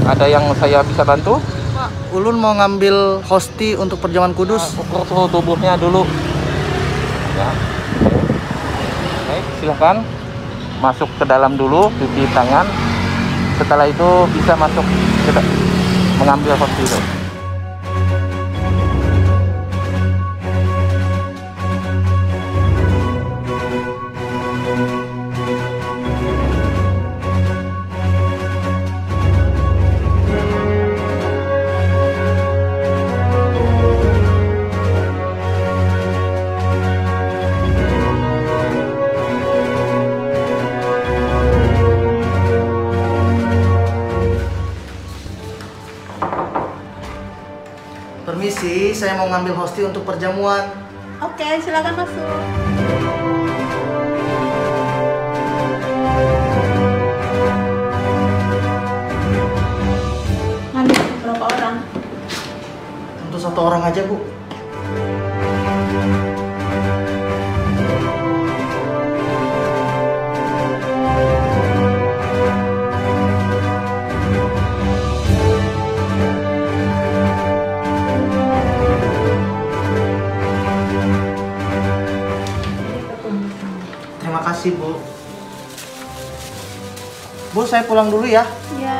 Ada yang saya bisa bantu? Pak, Ulun mau ngambil hosti untuk perjamuan kudus. Ukur suhu tubuhnya dulu. Ya. Baik, silahkan masuk ke dalam dulu, cuci tangan. Setelah itu bisa masuk mengambil hosti itu. Permisi, saya mau ngambil hosti untuk perjamuan. Oke, silakan masuk. Ngambil berapa orang? Untuk 1 orang aja, Bu. Terima kasih, Bu. Bu, saya pulang dulu ya. Ya.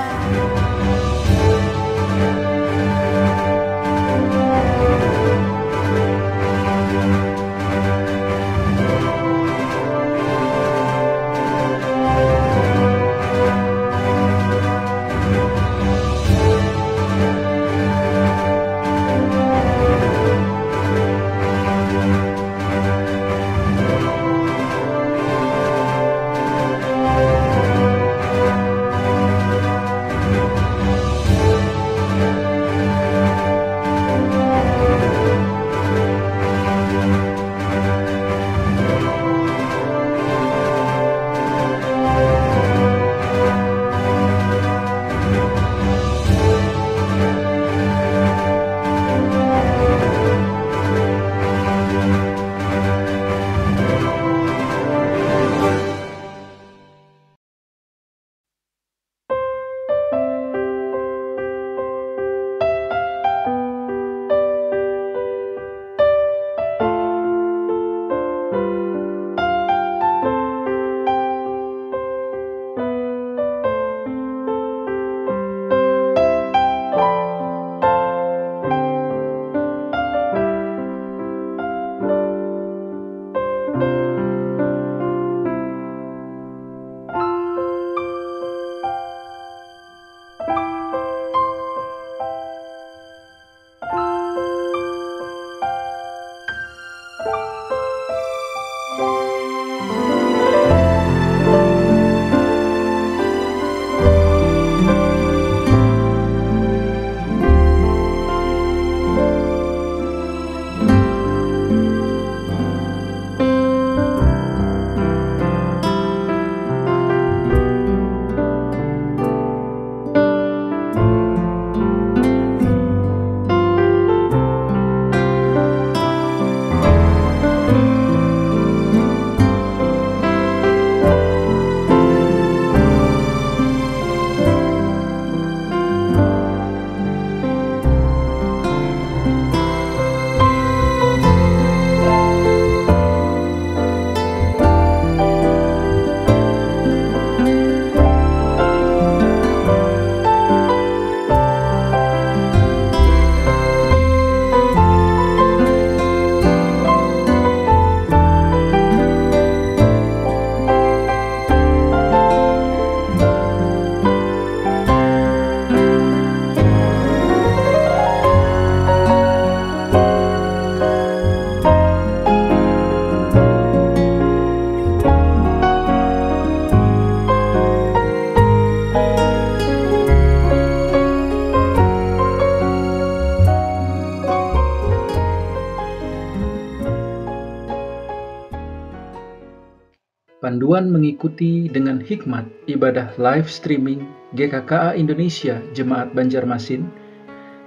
Panduan mengikuti dengan hikmat ibadah live streaming GKKA Indonesia Jemaat Banjarmasin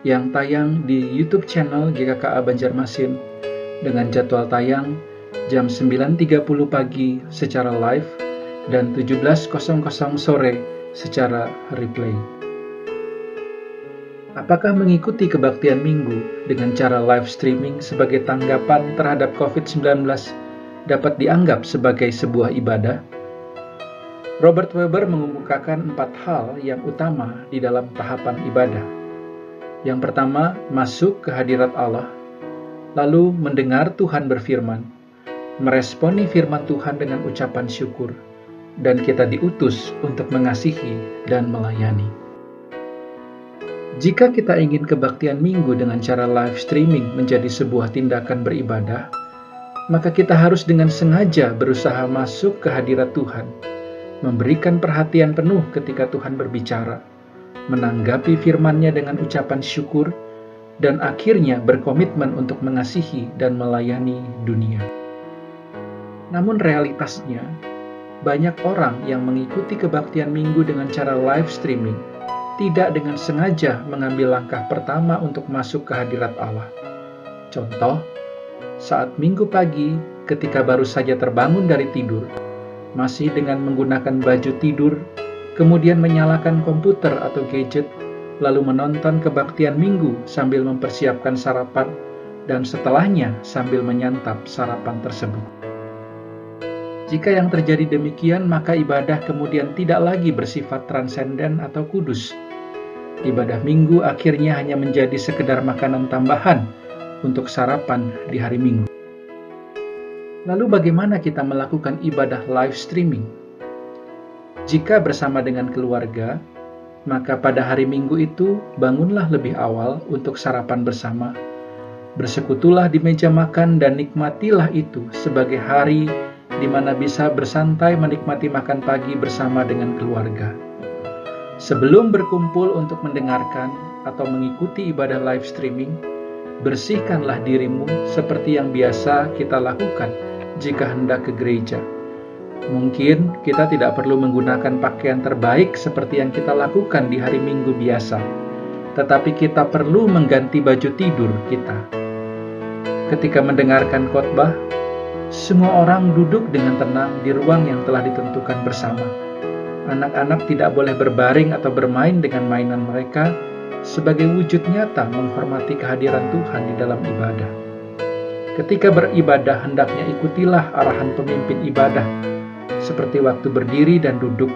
yang tayang di YouTube channel GKKA Banjarmasin dengan jadwal tayang jam 9.30 pagi secara live dan 17.00 sore secara replay. Apakah mengikuti kebaktian minggu dengan cara live streaming sebagai tanggapan terhadap COVID-19 dapat dianggap sebagai sebuah ibadah? Robert Weber mengemukakan 4 hal yang utama di dalam tahapan ibadah. Yang pertama, masuk ke hadirat Allah, lalu mendengar Tuhan berfirman, meresponi firman Tuhan dengan ucapan syukur, dan kita diutus untuk mengasihi dan melayani. Jika kita ingin kebaktian minggu dengan cara live streaming menjadi sebuah tindakan beribadah, maka kita harus dengan sengaja berusaha masuk ke hadirat Tuhan, memberikan perhatian penuh ketika Tuhan berbicara, menanggapi firman-Nya dengan ucapan syukur, dan akhirnya berkomitmen untuk mengasihi dan melayani dunia. Namun realitasnya, banyak orang yang mengikuti kebaktian minggu dengan cara live streaming tidak dengan sengaja mengambil langkah pertama untuk masuk ke hadirat Allah. Contoh, saat minggu pagi ketika baru saja terbangun dari tidur, masih dengan menggunakan baju tidur, kemudian menyalakan komputer atau gadget, lalu menonton kebaktian minggu sambil mempersiapkan sarapan, dan setelahnya sambil menyantap sarapan tersebut. Jika yang terjadi demikian, maka ibadah kemudian tidak lagi bersifat transenden atau kudus. Ibadah minggu akhirnya hanya menjadi sekedar makanan tambahan untuk sarapan di hari Minggu. Lalu bagaimana kita melakukan ibadah live streaming? Jika bersama dengan keluarga, maka pada hari Minggu itu bangunlah lebih awal untuk sarapan bersama. Bersekutulah di meja makan dan nikmatilah itu sebagai hari di mana bisa bersantai menikmati makan pagi bersama dengan keluarga. Sebelum berkumpul untuk mendengarkan atau mengikuti ibadah live streaming, bersihkanlah dirimu seperti yang biasa kita lakukan jika hendak ke gereja. Mungkin kita tidak perlu menggunakan pakaian terbaik seperti yang kita lakukan di hari Minggu biasa, tetapi kita perlu mengganti baju tidur kita. Ketika mendengarkan khotbah, semua orang duduk dengan tenang di ruang yang telah ditentukan bersama. Anak-anak tidak boleh berbaring atau bermain dengan mainan mereka sebagai wujud nyata menghormati kehadiran Tuhan di dalam ibadah. Ketika beribadah, hendaknya ikutilah arahan pemimpin ibadah, seperti waktu berdiri dan duduk.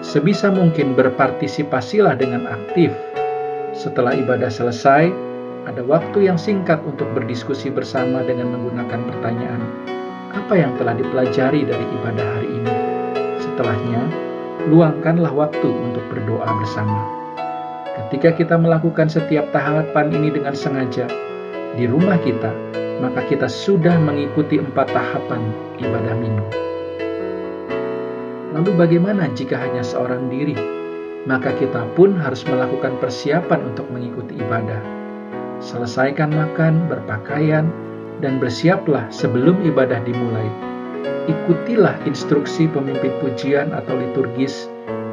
Sebisa mungkin berpartisipasilah dengan aktif. Setelah ibadah selesai, ada waktu yang singkat untuk berdiskusi bersama dengan menggunakan pertanyaan, apa yang telah dipelajari dari ibadah hari ini? Setelahnya, luangkanlah waktu untuk berdoa bersama. Ketika kita melakukan setiap tahapan ini dengan sengaja di rumah kita, maka kita sudah mengikuti 4 tahapan ibadah minggu. Lalu bagaimana jika hanya seorang diri? Maka kita pun harus melakukan persiapan untuk mengikuti ibadah. Selesaikan makan, berpakaian, dan bersiaplah sebelum ibadah dimulai. Ikutilah instruksi pemimpin pujian atau liturgis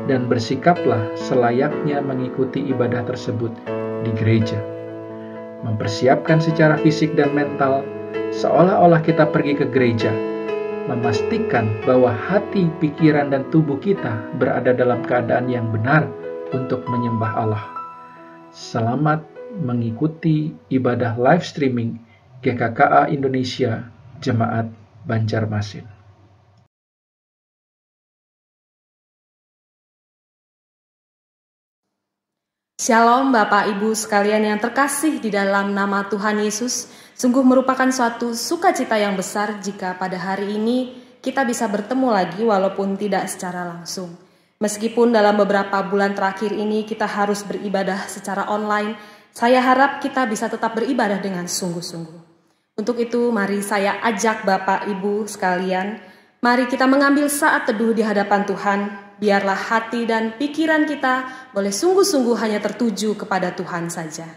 dan bersikaplah selayaknya mengikuti ibadah tersebut di gereja. Mempersiapkan secara fisik dan mental seolah-olah kita pergi ke gereja. Memastikan bahwa hati, pikiran, dan tubuh kita berada dalam keadaan yang benar untuk menyembah Allah. Selamat mengikuti ibadah live streaming GKKA Indonesia Jemaat Banjarmasin. Shalom Bapak Ibu sekalian yang terkasih di dalam nama Tuhan Yesus. Sungguh merupakan suatu sukacita yang besar jika pada hari ini kita bisa bertemu lagi walaupun tidak secara langsung. Meskipun dalam beberapa bulan terakhir ini kita harus beribadah secara online, saya harap kita bisa tetap beribadah dengan sungguh-sungguh. Untuk itu mari saya ajak Bapak Ibu sekalian, mari kita mengambil saat teduh di hadapan Tuhan. Biarlah hati dan pikiran kita boleh sungguh-sungguh hanya tertuju kepada Tuhan saja.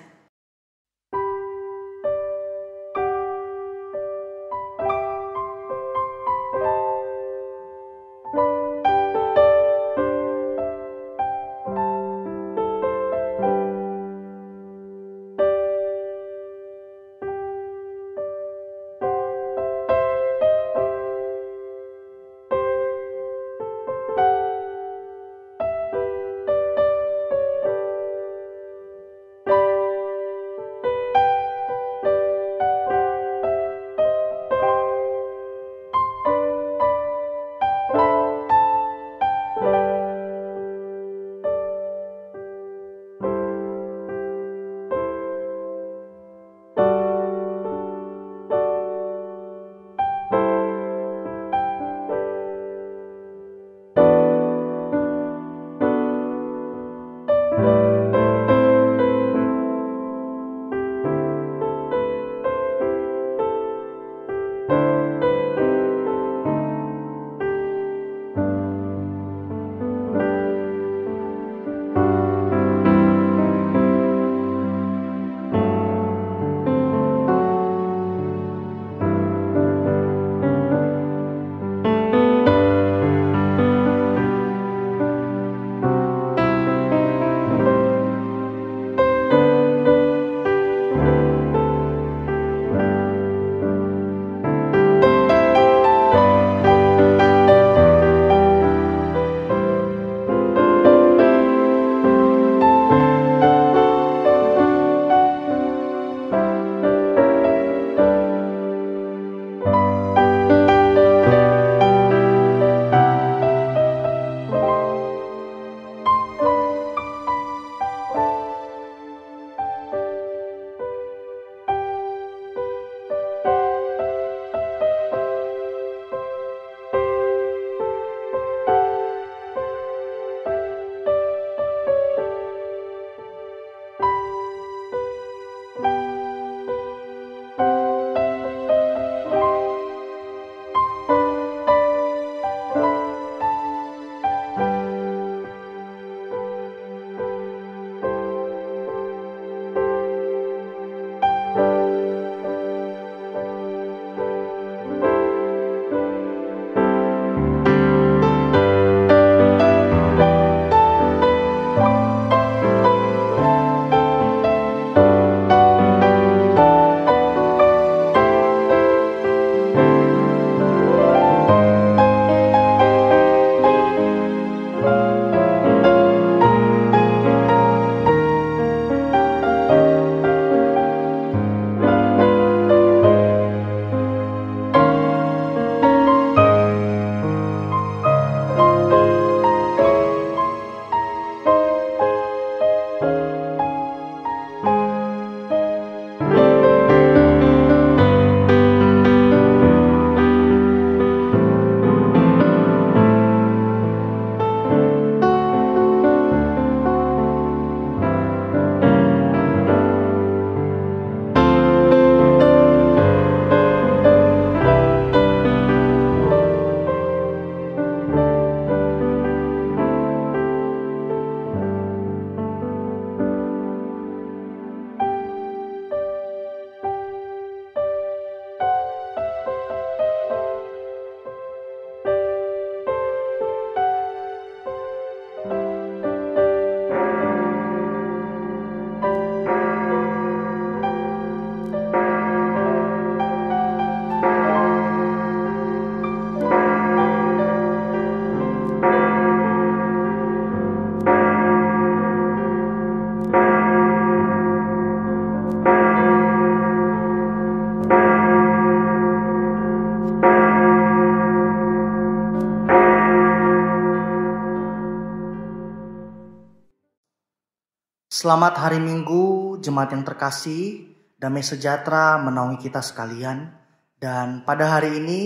Selamat hari Minggu, jemaat yang terkasih, damai sejahtera menaungi kita sekalian. Dan pada hari ini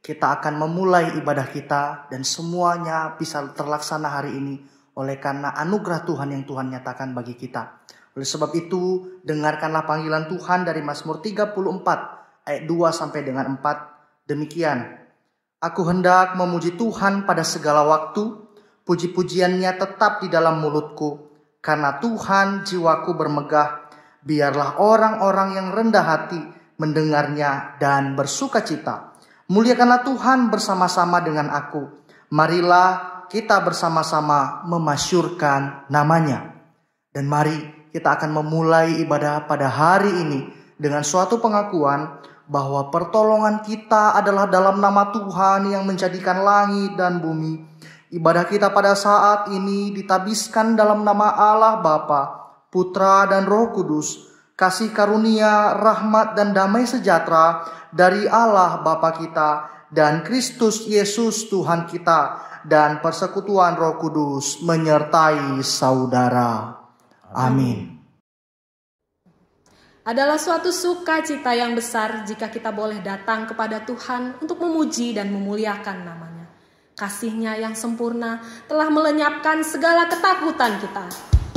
kita akan memulai ibadah kita dan semuanya bisa terlaksana hari ini oleh karena anugerah Tuhan yang Tuhan nyatakan bagi kita. Oleh sebab itu, dengarkanlah panggilan Tuhan dari Mazmur 34 ayat 2 sampai dengan 4. Demikian, aku hendak memuji Tuhan pada segala waktu, puji-pujiannya tetap di dalam mulutku. Karena Tuhan jiwaku bermegah, biarlah orang-orang yang rendah hati mendengarnya dan bersuka cita. Muliakanlah Tuhan bersama-sama dengan aku. Marilah kita bersama-sama memasyurkan namanya. Dan mari kita akan memulai ibadah pada hari ini dengan suatu pengakuan bahwa pertolongan kita adalah dalam nama Tuhan yang menjadikan langit dan bumi. Ibadah kita pada saat ini ditabiskan dalam nama Allah Bapa, Putra dan Roh Kudus. Kasih karunia, rahmat dan damai sejahtera dari Allah Bapa kita dan Kristus Yesus Tuhan kita dan persekutuan Roh Kudus menyertai saudara. Amin. Adalah suatu sukacita yang besar jika kita boleh datang kepada Tuhan untuk memuji dan memuliakan namanya. Kasih-Nya yang sempurna telah melenyapkan segala ketakutan kita.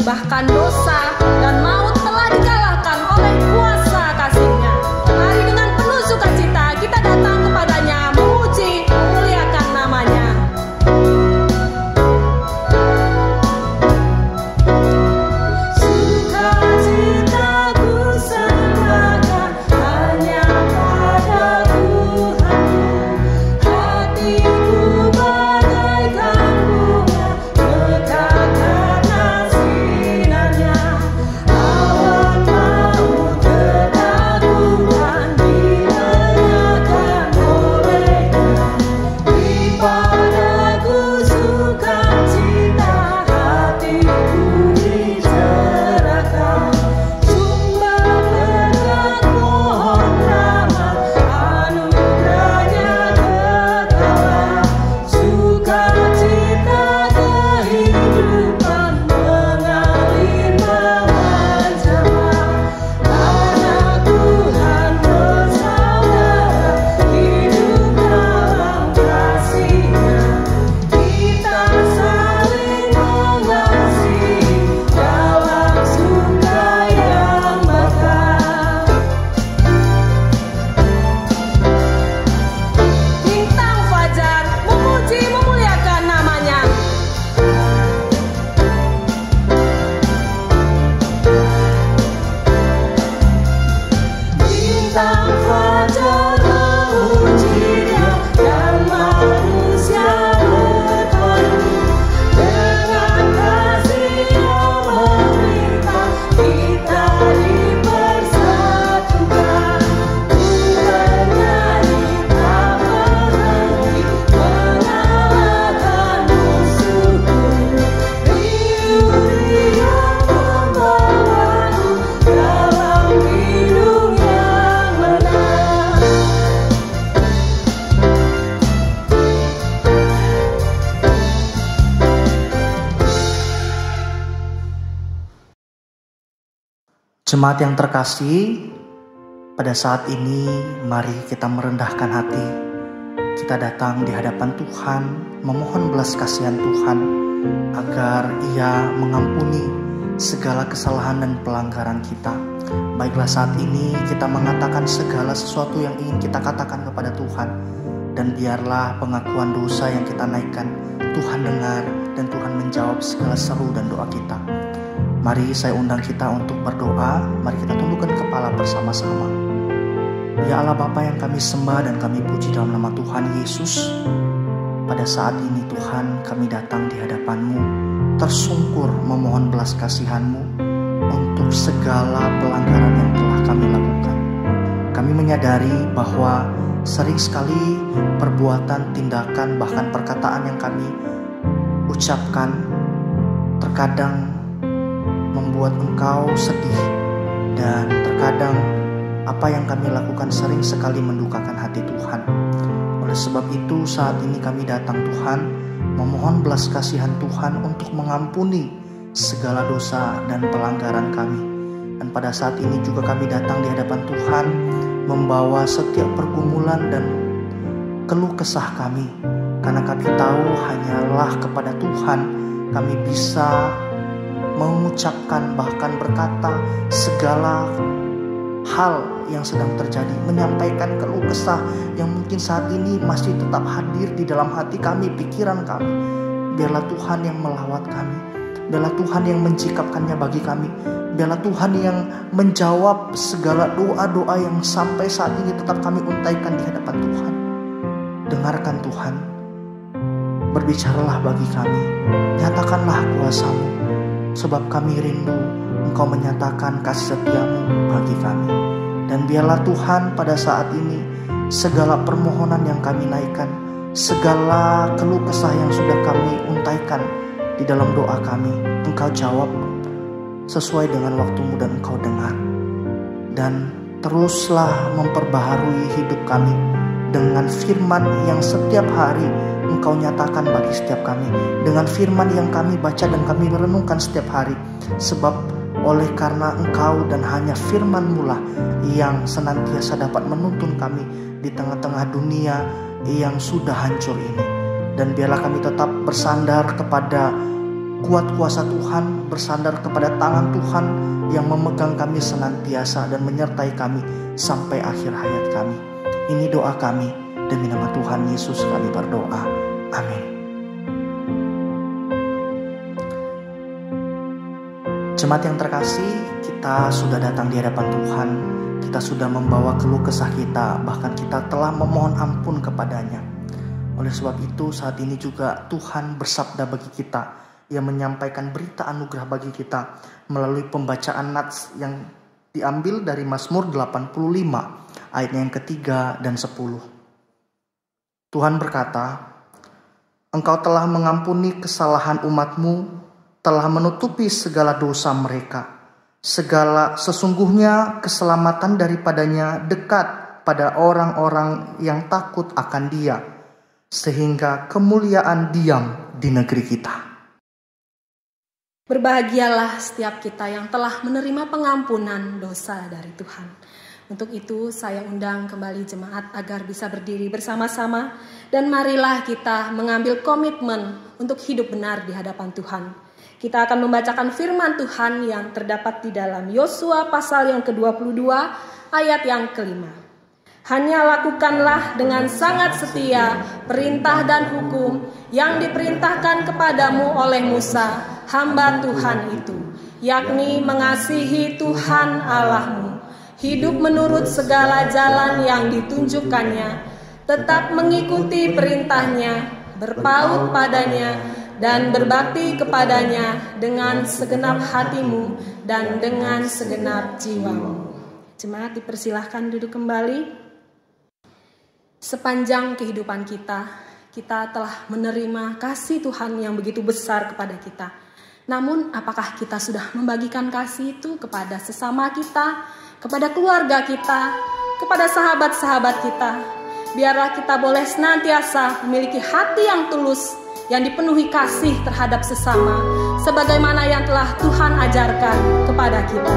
Bahkan dosa dan maut telah dikalahkan oleh kuasa kasih-Nya. Mari dengan penuh sukacita kita datang kepadanya, memuji, memuliakan namanya. Awan maut Jemaat yang terkasih, pada saat ini mari kita merendahkan hati. Kita datang di hadapan Tuhan, memohon belas kasihan Tuhan agar Ia mengampuni segala kesalahan dan pelanggaran kita. Baiklah, saat ini kita mengatakan segala sesuatu yang ingin kita katakan kepada Tuhan. Dan biarlah pengakuan dosa yang kita naikkan Tuhan dengar dan Tuhan menjawab segala seru dan doa kita. Mari saya undang kita untuk berdoa. Mari kita tundukkan kepala bersama-sama. Ya Allah Bapa yang kami sembah dan kami puji dalam nama Tuhan Yesus. Pada saat ini Tuhan, kami datang di hadapan-Mu, tersungkur memohon belas kasihan-Mu untuk segala pelanggaran yang telah kami lakukan. Kami menyadari bahwa sering sekali perbuatan, tindakan, bahkan perkataan yang kami ucapkan terkadang membuat Engkau sedih, dan terkadang apa yang kami lakukan sering sekali mendukakan hati Tuhan. Oleh sebab itu saat ini kami datang Tuhan, memohon belas kasihan Tuhan untuk mengampuni segala dosa dan pelanggaran kami. Dan pada saat ini juga kami datang di hadapan Tuhan, membawa setiap pergumulan dan keluh kesah kami. Karena kami tahu hanyalah kepada Tuhan kami bisa mengucapkan, bahkan berkata segala hal yang sedang terjadi, menyampaikan keluh kesah yang mungkin saat ini masih tetap hadir di dalam hati kami, pikiran kami. Biarlah Tuhan yang melawat kami, biarlah Tuhan yang mencikapkannya bagi kami, biarlah Tuhan yang menjawab segala doa-doa yang sampai saat ini tetap kami untaikan di hadapan Tuhan. Dengarkan Tuhan, berbicaralah bagi kami, nyatakanlah kuasa-Mu, sebab kami rindu Engkau menyatakan kasih setia-Mu bagi kami. Dan biarlah Tuhan pada saat ini segala permohonan yang kami naikkan, segala keluh kesah yang sudah kami untaikan di dalam doa kami, Engkau jawab sesuai dengan waktu-Mu dan Engkau dengar. Dan teruslah memperbaharui hidup kami dengan firman yang setiap hari Engkau nyatakan bagi setiap kami, dengan firman yang kami baca dan kami merenungkan setiap hari. Sebab oleh karena Engkau dan hanya firman-Mu lah yang senantiasa dapat menuntun kami di tengah-tengah dunia yang sudah hancur ini. Dan biarlah kami tetap bersandar kepada kuat kuasa Tuhan, bersandar kepada tangan Tuhan yang memegang kami senantiasa dan menyertai kami sampai akhir hayat kami. Ini doa kami, demi nama Tuhan Yesus kami berdoa. Amin. Jemaat yang terkasih, kita sudah datang di hadapan Tuhan. Kita sudah membawa keluh kesah kita, bahkan kita telah memohon ampun kepadanya. Oleh sebab itu saat ini juga Tuhan bersabda bagi kita, Ia menyampaikan berita anugerah bagi kita melalui pembacaan nats yang diambil dari Mazmur 85 ayatnya yang ketiga dan 10. Tuhan berkata, Engkau telah mengampuni kesalahan umat-Mu, telah menutupi segala dosa mereka. Sesungguhnya keselamatan daripadanya dekat pada orang-orang yang takut akan Dia, sehingga kemuliaan diam di negeri kita. Berbahagialah setiap kita yang telah menerima pengampunan dosa dari Tuhan. Untuk itu saya undang kembali jemaat agar bisa berdiri bersama-sama, dan marilah kita mengambil komitmen untuk hidup benar di hadapan Tuhan. Kita akan membacakan firman Tuhan yang terdapat di dalam Yosua pasal yang ke-22 ayat yang ke-5. Hanya lakukanlah dengan sangat setia perintah dan hukum yang diperintahkan kepadamu oleh Musa, hamba Tuhan itu, yakni mengasihi Tuhan Allahmu, hidup menurut segala jalan yang ditunjukkannya, tetap mengikuti perintahnya, berpaut padanya, dan berbakti kepadanya dengan segenap hatimu dan dengan segenap jiwamu. Jemaat dipersilahkan duduk kembali. Sepanjang kehidupan kita telah menerima kasih Tuhan yang begitu besar kepada kita. Namun apakah kita sudah membagikan kasih itu kepada sesama kita, kepada keluarga kita, kepada sahabat-sahabat kita? Biarlah kita boleh senantiasa memiliki hati yang tulus, yang dipenuhi kasih terhadap sesama, sebagaimana yang telah Tuhan ajarkan kepada kita.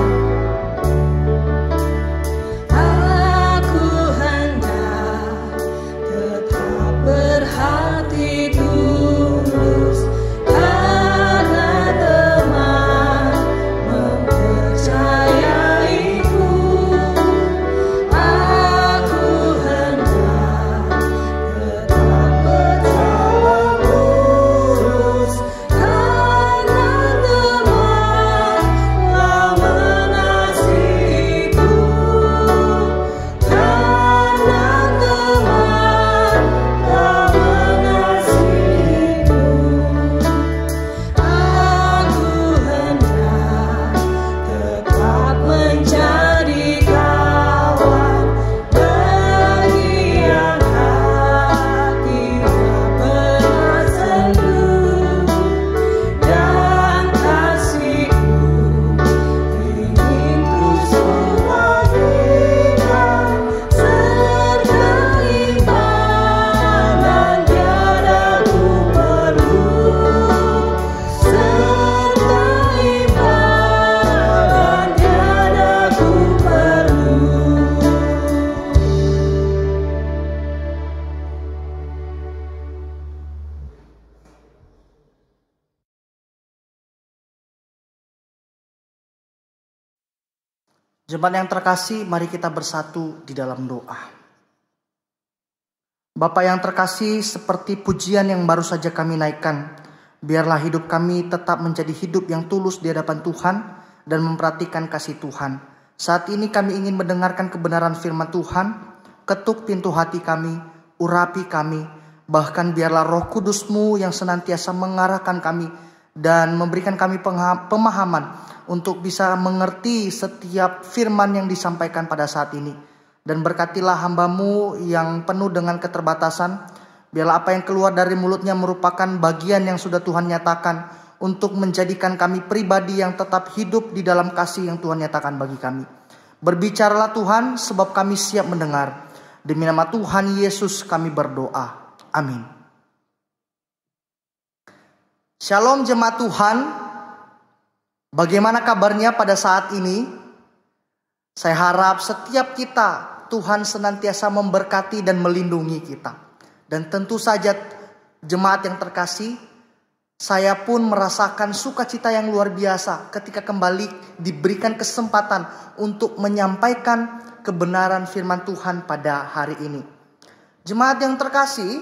Jemaat yang terkasih, mari kita bersatu di dalam doa. Bapa yang terkasih, seperti pujian yang baru saja kami naikkan, biarlah hidup kami tetap menjadi hidup yang tulus di hadapan Tuhan dan memperhatikan kasih Tuhan. Saat ini kami ingin mendengarkan kebenaran firman Tuhan. Ketuk pintu hati kami, urapi kami, bahkan biarlah Roh Kudus-Mu yang senantiasa mengarahkan kami dan memberikan kami pemahaman untuk bisa mengerti setiap firman yang disampaikan pada saat ini. Dan berkatilah hamba-Mu yang penuh dengan keterbatasan. Biarlah apa yang keluar dari mulutnya merupakan bagian yang sudah Tuhan nyatakan untuk menjadikan kami pribadi yang tetap hidup di dalam kasih yang Tuhan nyatakan bagi kami. Berbicaralah Tuhan, sebab kami siap mendengar. Demi nama Tuhan Yesus kami berdoa. Amin. Shalom jemaat Tuhan. Bagaimana kabarnya pada saat ini? Saya harap setiap kita Tuhan senantiasa memberkati dan melindungi kita. Dan tentu saja jemaat yang terkasih, saya pun merasakan sukacita yang luar biasa ketika kembali diberikan kesempatan untuk menyampaikan kebenaran firman Tuhan pada hari ini. Jemaat yang terkasih,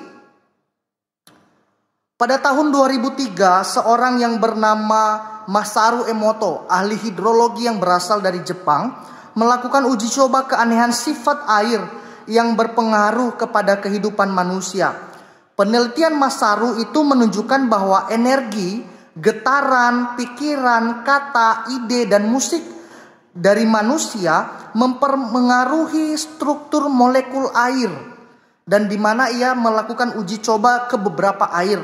pada tahun 2003 seorang yang bernama Masaru Emoto, ahli hidrologi yang berasal dari Jepang, melakukan uji coba keanehan sifat air yang berpengaruh kepada kehidupan manusia. Penelitian Masaru itu menunjukkan bahwa energi, getaran, pikiran, kata, ide, dan musik dari manusia mempengaruhi struktur molekul air. Dan di mana ia melakukan uji coba ke beberapa air.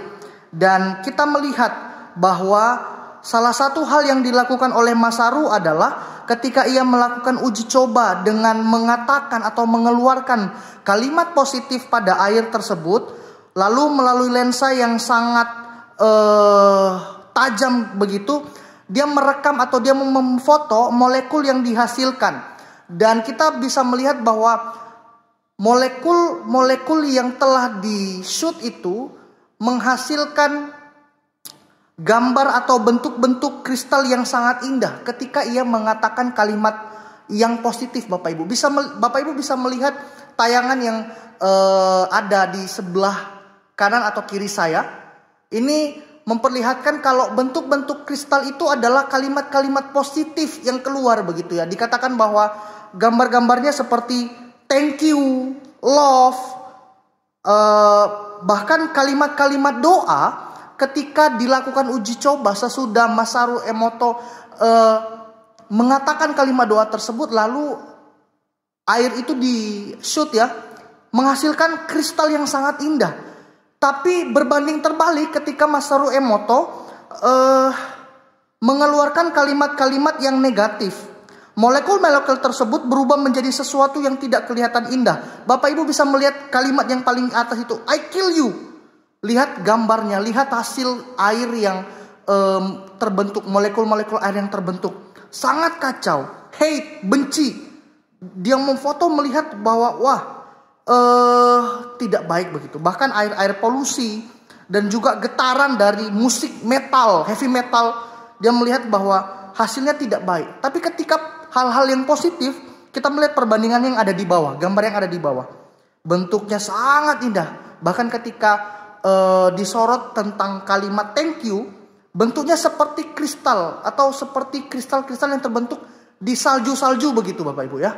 Dan kita melihat bahwa salah satu hal yang dilakukan oleh Masaru adalah ketika ia melakukan uji coba dengan mengatakan atau mengeluarkan kalimat positif pada air tersebut, lalu melalui lensa yang sangat tajam begitu, dia merekam atau dia memfoto molekul yang dihasilkan. Dan kita bisa melihat bahwa molekul yang telah di-shoot itu menghasilkan gambar atau bentuk-bentuk kristal yang sangat indah ketika ia mengatakan kalimat yang positif. Bapak Ibu bisa melihat tayangan yang ada di sebelah kanan atau kiri saya. Ini memperlihatkan kalau bentuk-bentuk kristal itu adalah kalimat-kalimat positif yang keluar begitu ya. Dikatakan bahwa gambar-gambarnya seperti thank you, love, bahkan kalimat-kalimat doa. Ketika dilakukan uji coba sesudah Masaru Emoto mengatakan kalimat doa tersebut, lalu air itu di-shoot ya, menghasilkan kristal yang sangat indah. Tapi berbanding terbalik ketika Masaru Emoto mengeluarkan kalimat-kalimat yang negatif, molekul-molekul tersebut berubah menjadi sesuatu yang tidak kelihatan indah. Bapak Ibu bisa melihat kalimat yang paling atas itu, I kill you. Lihat gambarnya, lihat hasil air yang terbentuk, molekul-molekul air yang terbentuk. Sangat kacau, hate, benci. Dia memfoto melihat bahwa tidak baik begitu. Bahkan air polusi dan juga getaran dari musik metal, heavy metal, dia melihat bahwa hasilnya tidak baik. Tapi ketika hal-hal yang positif, kita melihat perbandingan yang ada di bawah, gambar yang ada di bawah. Bentuknya sangat indah. Bahkan ketika disorot tentang kalimat thank you, bentuknya seperti kristal atau seperti kristal-kristal yang terbentuk di salju-salju begitu Bapak Ibu ya.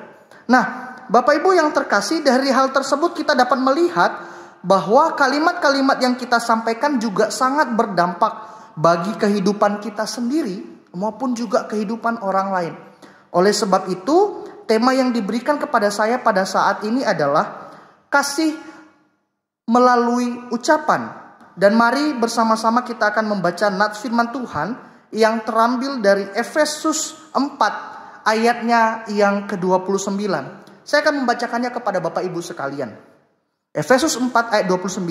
Nah, Bapak Ibu yang terkasih, dari hal tersebut kita dapat melihat bahwa kalimat-kalimat yang kita sampaikan juga sangat berdampak bagi kehidupan kita sendiri maupun juga kehidupan orang lain. Oleh sebab itu, tema yang diberikan kepada saya pada saat ini adalah kasih melalui ucapan. Dan mari bersama-sama kita akan membaca nats firman Tuhan yang terambil dari Efesus 4 ayatnya yang ke-29. Saya akan membacakannya kepada Bapak Ibu sekalian. Efesus 4 ayat 29.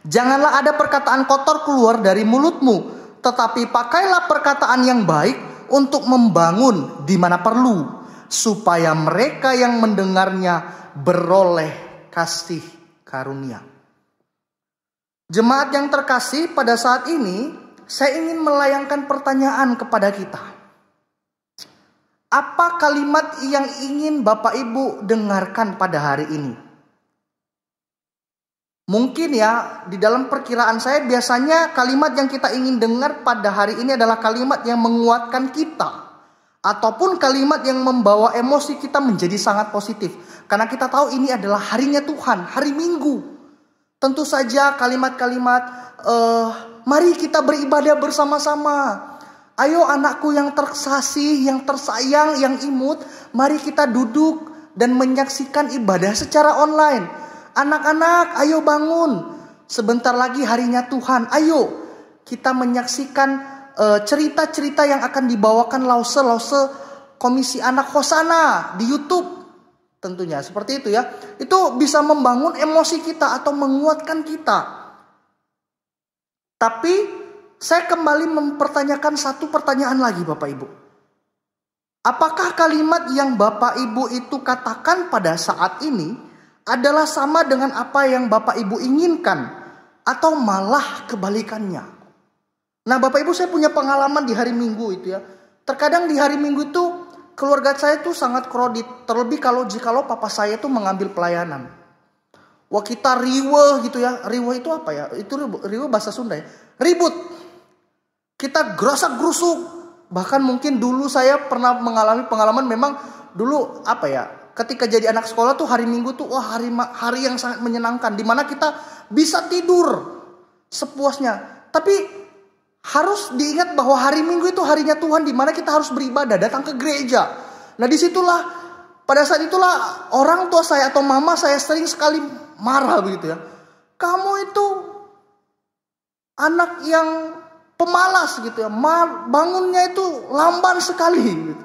Janganlah ada perkataan kotor keluar dari mulutmu, tetapi pakailah perkataan yang baik untuk membangun di mana perlu, supaya mereka yang mendengarnya beroleh kasih karunia. Jemaat yang terkasih, pada saat ini saya ingin melayangkan pertanyaan kepada kita. Apa kalimat yang ingin Bapak Ibu dengarkan pada hari ini? Mungkin ya, di dalam perkiraan saya biasanya kalimat yang kita ingin dengar pada hari ini adalah kalimat yang menguatkan kita. Ataupun kalimat yang membawa emosi kita menjadi sangat positif. Karena kita tahu ini adalah harinya Tuhan, hari Minggu. Tentu saja kalimat-kalimat, mari kita beribadah bersama-sama. Ayo anakku yang terkasih, yang tersayang, yang imut, mari kita duduk dan menyaksikan ibadah secara online. Anak-anak, ayo bangun. Sebentar lagi harinya Tuhan. Ayo kita menyaksikan cerita-cerita yang akan dibawakan lause Komisi Anak Hosana di YouTube. Tentunya seperti itu ya. Itu bisa membangun emosi kita atau menguatkan kita. Tapi saya kembali mempertanyakan satu pertanyaan lagi Bapak Ibu. Apakah kalimat yang Bapak Ibu itu katakan pada saat ini adalah sama dengan apa yang Bapak Ibu inginkan, atau malah kebalikannya? Nah Bapak Ibu, saya punya pengalaman di hari Minggu itu ya. Terkadang di hari Minggu itu keluarga saya itu sangat kredit. Terlebih jikalau papa saya itu mengambil pelayanan. Wah kita riweh gitu ya. Riweh itu apa ya? Itu riweh bahasa Sunda ya. Ribut. Kita gerasak gerusuk. Bahkan mungkin dulu saya pernah mengalami pengalaman memang dulu apa ya? Ketika jadi anak sekolah tuh hari Minggu tuh wah hari yang sangat menyenangkan, dimana kita bisa tidur sepuasnya. Tapi harus diingat bahwa hari Minggu itu harinya Tuhan, dimana kita harus beribadah, datang ke gereja. Nah disitulah, pada saat itulah orang tua saya atau mama saya sering sekali marah begitu ya. Kamu itu anak yang pemalas gitu ya, bangunnya itu lamban sekali gitu.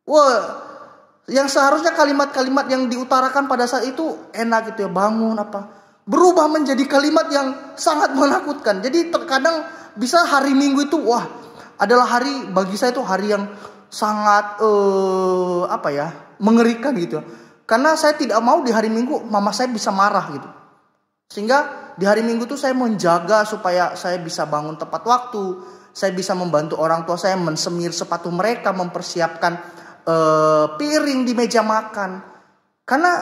Wah, yang seharusnya kalimat-kalimat yang diutarakan pada saat itu enak gitu ya, bangun apa, berubah menjadi kalimat yang sangat menakutkan. Jadi terkadang bisa hari Minggu itu wah adalah hari, bagi saya itu hari yang sangat mengerikan gitu ya. Karena saya tidak mau di hari Minggu mama saya bisa marah gitu. Sehingga di hari Minggu itu saya menjaga supaya saya bisa bangun tepat waktu, saya bisa membantu orang tua saya mensemir sepatu mereka, mempersiapkan piring di meja makan. Karena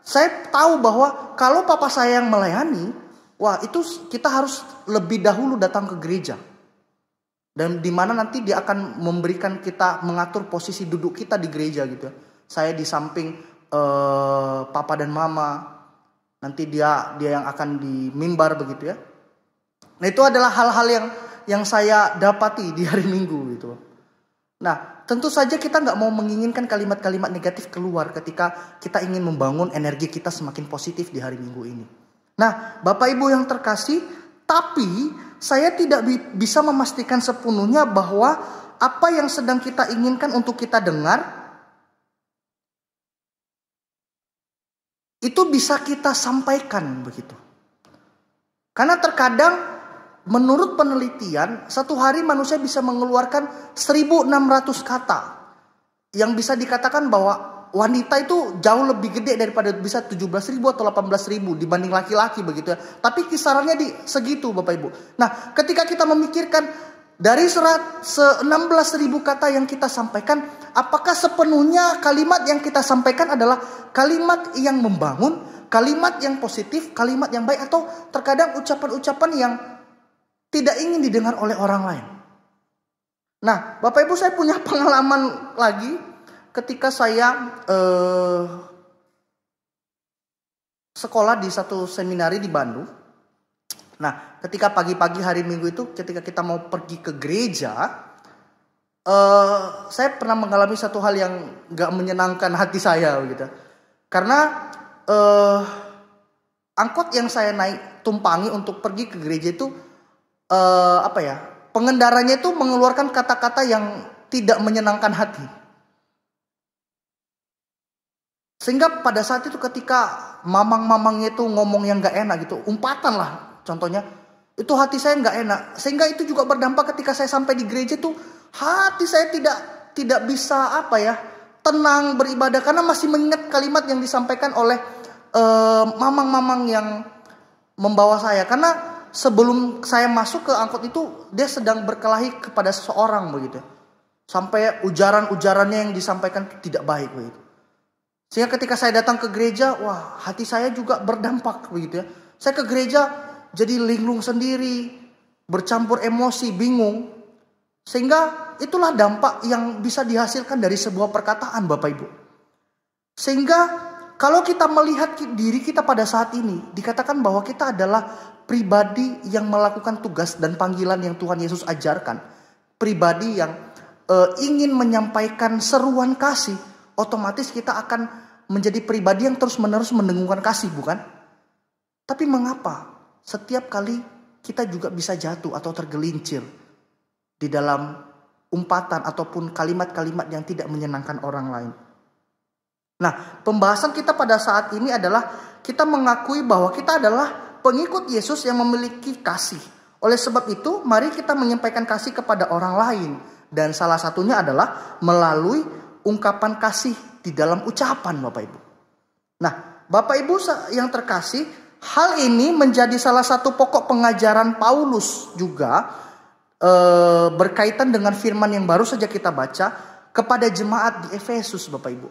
saya tahu bahwa kalau papa saya yang melayani, wah itu kita harus lebih dahulu datang ke gereja. Dan di mana nanti dia akan memberikan kita, mengatur posisi duduk kita di gereja gitu ya. Saya di samping papa dan mama. Nanti dia yang akan di mimbar begitu ya. Nah itu adalah hal-hal yang saya dapati di hari Minggu gitu. Nah tentu saja kita gak mau menginginkan kalimat-kalimat negatif keluar ketika kita ingin membangun energi kita semakin positif di hari Minggu ini. Nah Bapak Ibu yang terkasih, tapi saya tidak bisa memastikan sepenuhnya bahwa apa yang sedang kita inginkan untuk kita dengar itu bisa kita sampaikan begitu. Karena terkadang menurut penelitian, satu hari manusia bisa mengeluarkan 1.600 kata. Yang bisa dikatakan bahwa wanita itu jauh lebih gede daripada bisa 17.000 atau 18.000 dibanding laki-laki begitu ya. Tapi kisarannya di segitu Bapak Ibu. Nah ketika kita memikirkan dari 16.000 kata yang kita sampaikan, apakah sepenuhnya kalimat yang kita sampaikan adalah kalimat yang membangun, kalimat yang positif, kalimat yang baik, atau terkadang ucapan-ucapan yang tidak ingin didengar oleh orang lain? Nah, Bapak Ibu, saya punya pengalaman lagi ketika saya sekolah di satu seminari di Bandung. Nah, ketika pagi-pagi hari Minggu itu, ketika kita mau pergi ke gereja, saya pernah mengalami satu hal yang gak menyenangkan hati saya gitu. Karena angkot yang saya tumpangi untuk pergi ke gereja itu pengendaranya itu mengeluarkan kata-kata yang tidak menyenangkan hati. Sehingga pada saat itu ketika mamang-mamangnya itu ngomong yang gak enak gitu, umpatan lah contohnya, itu hati saya gak enak. Sehingga itu juga berdampak ketika saya sampai di gereja itu, hati saya tidak bisa tenang beribadah, karena masih mengingat kalimat yang disampaikan oleh mamang-mamang yang membawa saya. Karena sebelum saya masuk ke angkot itu, dia sedang berkelahi kepada seseorang begitu. Sampai ujaran-ujarannya yang disampaikan tidak baik begitu. Sehingga ketika saya datang ke gereja, wah, hati saya juga berdampak begitu ya. Saya ke gereja jadi linglung sendiri, bercampur emosi, bingung. Sehingga itulah dampak yang bisa dihasilkan dari sebuah perkataan, Bapak Ibu. Sehingga kalau kita melihat diri kita pada saat ini, dikatakan bahwa kita adalah pribadi yang melakukan tugas dan panggilan yang Tuhan Yesus ajarkan. Pribadi yang ingin menyampaikan seruan kasih, otomatis kita akan menjadi pribadi yang terus-menerus mendengungkan kasih, bukan? Tapi mengapa setiap kali kita juga bisa jatuh atau tergelincir di dalam umpatan ataupun kalimat-kalimat yang tidak menyenangkan orang lain? Nah, pembahasan kita pada saat ini adalah kita mengakui bahwa kita adalah pengikut Yesus yang memiliki kasih. Oleh sebab itu, mari kita menyampaikan kasih kepada orang lain. Dan salah satunya adalah melalui ungkapan kasih di dalam ucapan, Bapak Ibu. Nah, Bapak Ibu yang terkasih, hal ini menjadi salah satu pokok pengajaran Paulus juga berkaitan dengan firman yang baru saja kita baca kepada jemaat di Efesus, Bapak Ibu.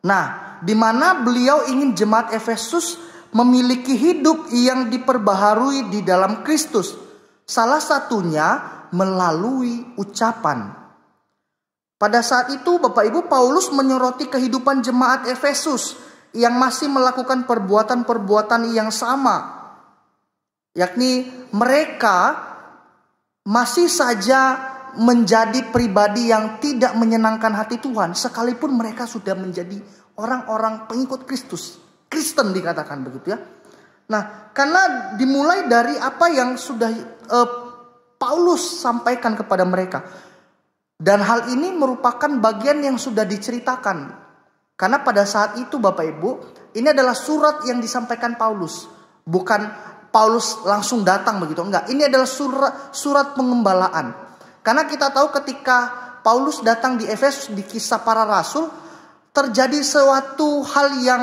Nah, di mana beliau ingin jemaat Efesus memiliki hidup yang diperbaharui di dalam Kristus. Salah satunya melalui ucapan. Pada saat itu Bapak Ibu, Paulus menyoroti kehidupan jemaat Efesus yang masih melakukan perbuatan-perbuatan yang sama. Yakni mereka masih saja menjadi pribadi yang tidak menyenangkan hati Tuhan, sekalipun mereka sudah menjadi orang-orang pengikut Kristus. Kristen dikatakan begitu ya. Nah, karena dimulai dari apa yang sudah Paulus sampaikan kepada mereka. Dan hal ini merupakan bagian yang sudah diceritakan. Karena pada saat itu Bapak Ibu, ini adalah surat yang disampaikan Paulus. Bukan Paulus langsung datang begitu, enggak. Ini adalah surat pengembalaan. Karena kita tahu ketika Paulus datang di Efesus di Kisah Para Rasul, terjadi suatu hal yang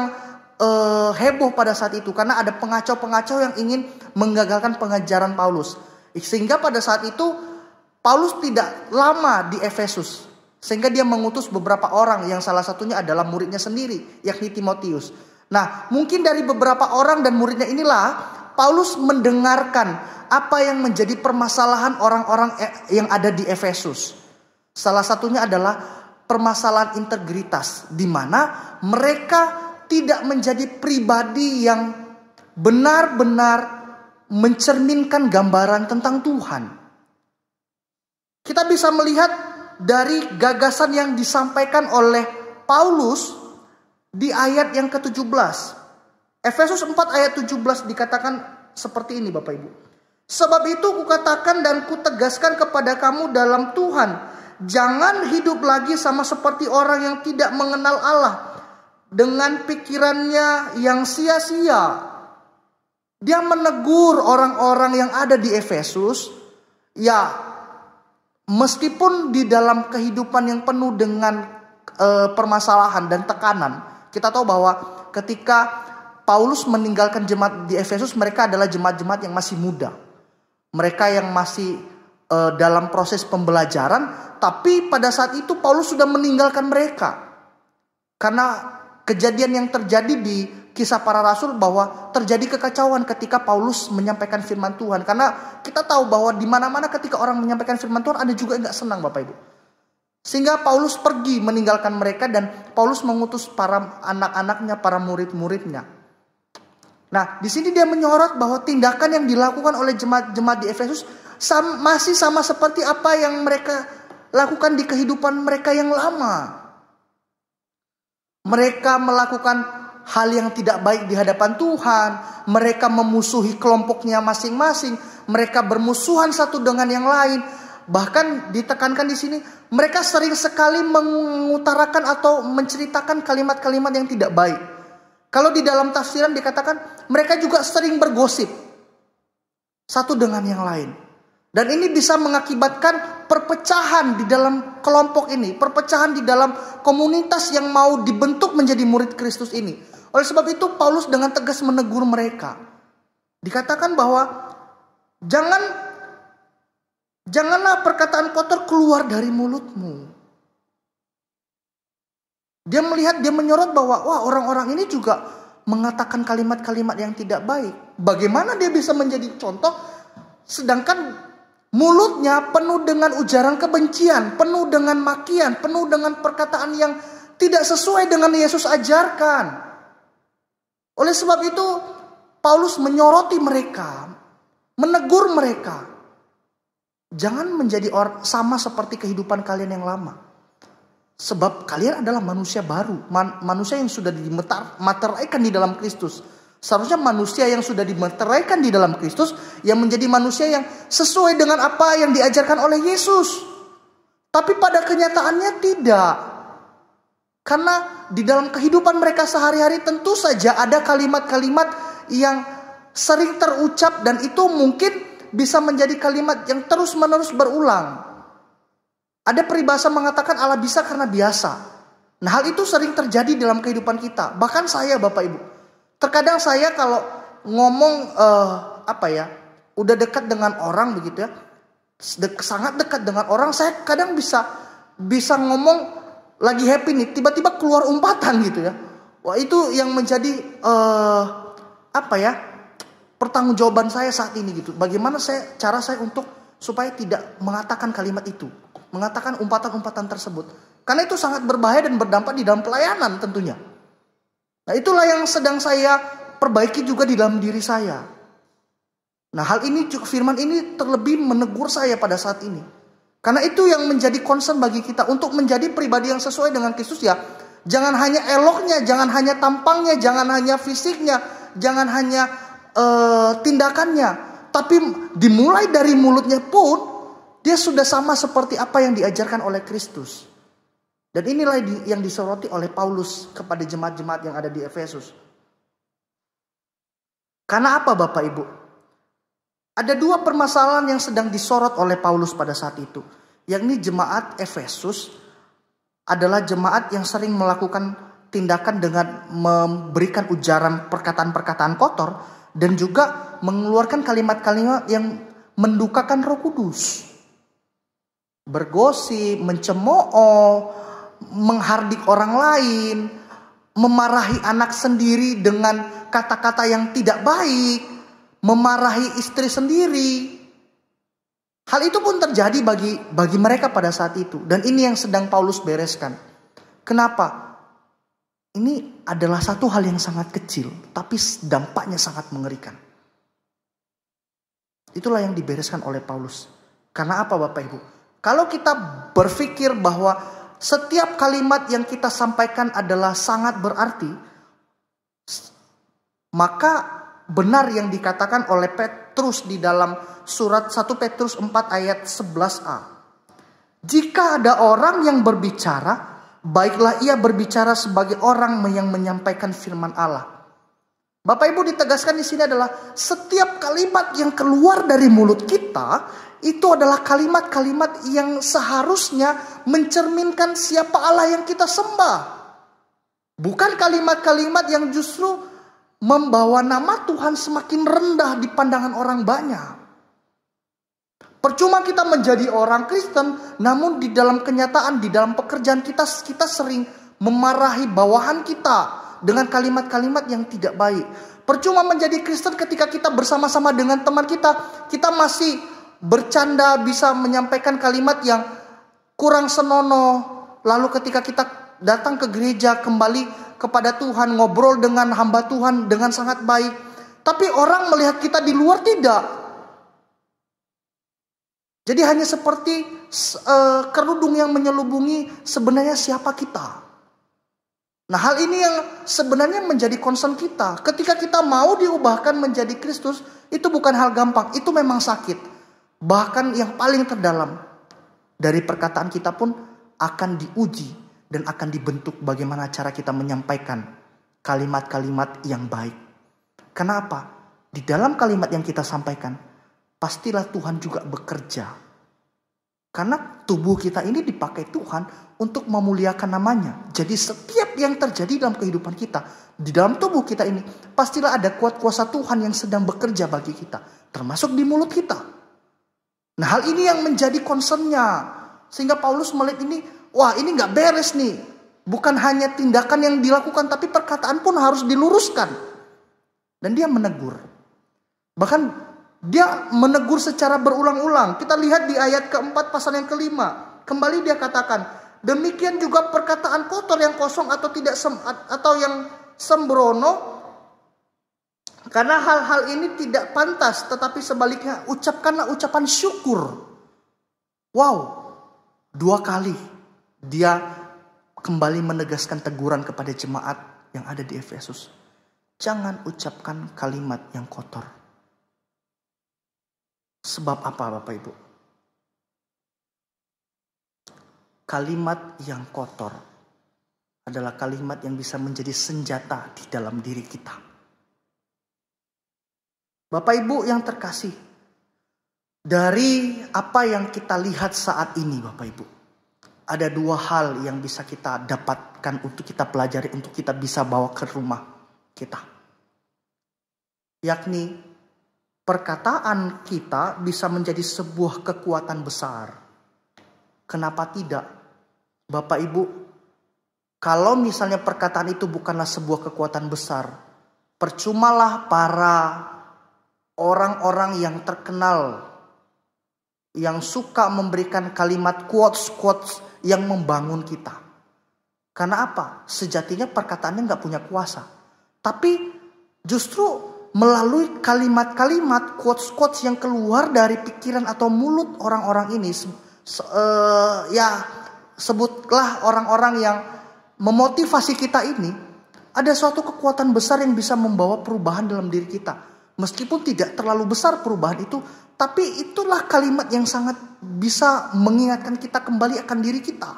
heboh pada saat itu. Karena ada pengacau-pengacau yang ingin menggagalkan pengajaran Paulus. Sehingga pada saat itu Paulus tidak lama di Efesus. Sehingga dia mengutus beberapa orang yang salah satunya adalah muridnya sendiri, yakni Timotius. Nah, mungkin dari beberapa orang dan muridnya inilah Paulus mendengarkan apa yang menjadi permasalahan orang-orang yang ada di Efesus. Salah satunya adalah permasalahan integritas, di mana mereka tidak menjadi pribadi yang benar-benar mencerminkan gambaran tentang Tuhan. Kita bisa melihat dari gagasan yang disampaikan oleh Paulus di ayat yang ke-17. Efesus 4 ayat 17 dikatakan seperti ini Bapak Ibu. Sebab itu kukatakan dan kutegaskan kepada kamu dalam Tuhan, jangan hidup lagi sama seperti orang yang tidak mengenal Allah, dengan pikirannya yang sia-sia. Dia menegur orang-orang yang ada di Efesus. Ya, meskipun di dalam kehidupan yang penuh dengan permasalahan dan tekanan, kita tahu bahwa ketika Paulus meninggalkan jemaat di Efesus, mereka adalah jemaat-jemaat yang masih muda. Mereka yang masih dalam proses pembelajaran, tapi pada saat itu Paulus sudah meninggalkan mereka. Karena kejadian yang terjadi di Kisah Para Rasul bahwa terjadi kekacauan ketika Paulus menyampaikan firman Tuhan. Karena kita tahu bahwa di mana-mana ketika orang menyampaikan firman Tuhan ada juga yang gak senang Bapak Ibu. Sehingga Paulus pergi meninggalkan mereka dan Paulus mengutus para anak-anaknya, para murid-muridnya. Nah, di sini dia menyorot bahwa tindakan yang dilakukan oleh jemaat-jemaat di Efesus masih sama seperti apa yang mereka lakukan di kehidupan mereka yang lama. Mereka melakukan hal yang tidak baik di hadapan Tuhan. Mereka memusuhi kelompoknya masing-masing. Mereka bermusuhan satu dengan yang lain. Bahkan ditekankan di sini, mereka sering sekali mengutarakan atau menceritakan kalimat-kalimat yang tidak baik. Kalau di dalam tafsiran dikatakan mereka juga sering bergosip satu dengan yang lain. Dan ini bisa mengakibatkan perpecahan di dalam kelompok ini. Perpecahan di dalam komunitas yang mau dibentuk menjadi murid Kristus ini. Oleh sebab itu Paulus dengan tegas menegur mereka. Dikatakan bahwa jangan Janganlah perkataan kotor keluar dari mulutmu. Dia melihat, dia menyorot bahwa wah, orang-orang ini juga mengatakan kalimat-kalimat yang tidak baik. Bagaimana dia bisa menjadi contoh sedangkan mulutnya penuh dengan ujaran kebencian, penuh dengan makian, penuh dengan perkataan yang tidak sesuai dengan Yesus ajarkan. Oleh sebab itu Paulus menyoroti mereka, menegur mereka. Jangan menjadi sama seperti kehidupan kalian yang lama. Sebab kalian adalah manusia baru, manusia yang sudah dimateraikan di dalam Kristus. Seharusnya manusia yang sudah dimateraikan di dalam Kristus, yang menjadi manusia yang sesuai dengan apa yang diajarkan oleh Yesus. Tapi pada kenyataannya tidak. Karena di dalam kehidupan mereka sehari-hari tentu saja ada kalimat-kalimat yang sering terucap, dan itu mungkin bisa menjadi kalimat yang terus-menerus berulang. Ada peribahasa mengatakan Allah bisa karena biasa. Nah, hal itu sering terjadi dalam kehidupan kita. Bahkan saya, Bapak Ibu, terkadang saya kalau ngomong udah dekat dengan orang begitu ya, sangat dekat dengan orang, saya kadang bisa ngomong lagi happy nih, tiba-tiba keluar umpatan gitu ya. Wah, itu yang menjadi pertanggungjawaban saya saat ini gitu. Bagaimana cara saya untuk supaya tidak mengatakan kalimat itu, mengatakan umpatan-umpatan tersebut. Karena itu sangat berbahaya dan berdampak di dalam pelayanan tentunya. Nah, itulah yang sedang saya perbaiki juga di dalam diri saya. Nah, hal ini juga, firman ini terlebih menegur saya pada saat ini. Karena itu yang menjadi concern bagi kita untuk menjadi pribadi yang sesuai dengan Kristus ya. Jangan hanya eloknya, jangan hanya tampangnya, jangan hanya fisiknya, jangan hanya tindakannya, tapi dimulai dari mulutnya pun dia sudah sama seperti apa yang diajarkan oleh Kristus. Dan inilah yang disoroti oleh Paulus kepada jemaat-jemaat yang ada di Efesus. Karena apa, Bapak Ibu? Ada dua permasalahan yang sedang disorot oleh Paulus pada saat itu. Yakni jemaat Efesus adalah jemaat yang sering melakukan tindakan dengan memberikan ujaran perkataan-perkataan kotor, dan juga mengeluarkan kalimat-kalimat yang mendukakan Roh Kudus. Bergosip, mencemooh, menghardik orang lain, memarahi anak sendiri dengan kata-kata yang tidak baik, memarahi istri sendiri. Hal itu pun terjadi bagi mereka pada saat itu. Dan ini yang sedang Paulus bereskan. Kenapa? Ini adalah satu hal yang sangat kecil, tapi dampaknya sangat mengerikan. Itulah yang dibereskan oleh Paulus. Karena apa, Bapak Ibu? Kalau kita berpikir bahwa setiap kalimat yang kita sampaikan adalah sangat berarti, maka benar yang dikatakan oleh Petrus di dalam surat 1 Petrus 4 ayat 11a. Jika ada orang yang berbicara, baiklah ia berbicara sebagai orang yang menyampaikan firman Allah. Bapak Ibu, ditegaskan di sini adalah setiap kalimat yang keluar dari mulut kita itu adalah kalimat-kalimat yang seharusnya mencerminkan siapa Allah yang kita sembah. Bukan kalimat-kalimat yang justru membawa nama Tuhan semakin rendah di pandangan orang banyak. Percuma kita menjadi orang Kristen, namun di dalam kenyataan, di dalam pekerjaan kita sering memarahi bawahan kita dengan kalimat-kalimat yang tidak baik. Percuma menjadi Kristen ketika kita bersama-sama dengan teman kita masih bercanda, bisa menyampaikan kalimat yang kurang senonoh. Lalu ketika kita datang ke gereja, kembali kepada Tuhan, ngobrol dengan hamba Tuhan dengan sangat baik, tapi orang melihat kita di luar tidak. Jadi hanya seperti kerudung yang menyelubungi sebenarnya siapa kita. Nah, hal ini yang sebenarnya menjadi concern kita. Ketika kita mau diubahkan menjadi Kristus, itu bukan hal gampang, itu memang sakit. Bahkan yang paling terdalam dari perkataan kita pun akan diuji dan akan dibentuk bagaimana cara kita menyampaikan kalimat-kalimat yang baik. Kenapa? Di dalam kalimat yang kita sampaikan, pastilah Tuhan juga bekerja. Karena tubuh kita ini dipakai Tuhan untuk memuliakan namanya. Jadi setiap yang terjadi dalam kehidupan kita, di dalam tubuh kita ini, pastilah ada kuat kuasa Tuhan yang sedang bekerja bagi kita. Termasuk di mulut kita. Nah, hal ini yang menjadi concernnya. Sehingga Paulus melihat ini, wah ini gak beres nih. Bukan hanya tindakan yang dilakukan, tapi perkataan pun harus diluruskan. Dan dia menegur. Bahkan dia menegur secara berulang-ulang. Kita lihat di ayat keempat pasal yang kelima. Kembali dia katakan, demikian juga perkataan kotor yang kosong atau tidak atau yang sembrono. Karena hal-hal ini tidak pantas, tetapi sebaliknya ucapkanlah ucapan syukur. Wow, 2 kali dia kembali menegaskan teguran kepada jemaat yang ada di Efesus. Jangan ucapkan kalimat yang kotor. Sebab apa Bapak Ibu? Kalimat yang kotor adalah kalimat yang bisa menjadi senjata di dalam diri kita. Bapak Ibu yang terkasih, dari apa yang kita lihat saat ini Bapak Ibu, ada 2 hal yang bisa kita dapatkan untuk kita pelajari, untuk kita bisa bawa ke rumah kita. Yakni perkataan kita bisa menjadi sebuah kekuatan besar. Kenapa tidak? Bapak Ibu, kalau misalnya perkataan itu bukanlah sebuah kekuatan besar, percumalah para orang-orang yang terkenal, yang suka memberikan kalimat quotes yang membangun kita. Karena apa? Sejatinya perkataannya gak punya kuasa. Tapi justru melalui kalimat-kalimat quotes yang keluar dari pikiran atau mulut orang-orang ini, sebutlah orang-orang yang memotivasi kita ini, ada suatu kekuatan besar yang bisa membawa perubahan dalam diri kita. Meskipun tidak terlalu besar perubahan itu, tapi itulah kalimat yang sangat bisa mengingatkan kita kembali akan diri kita.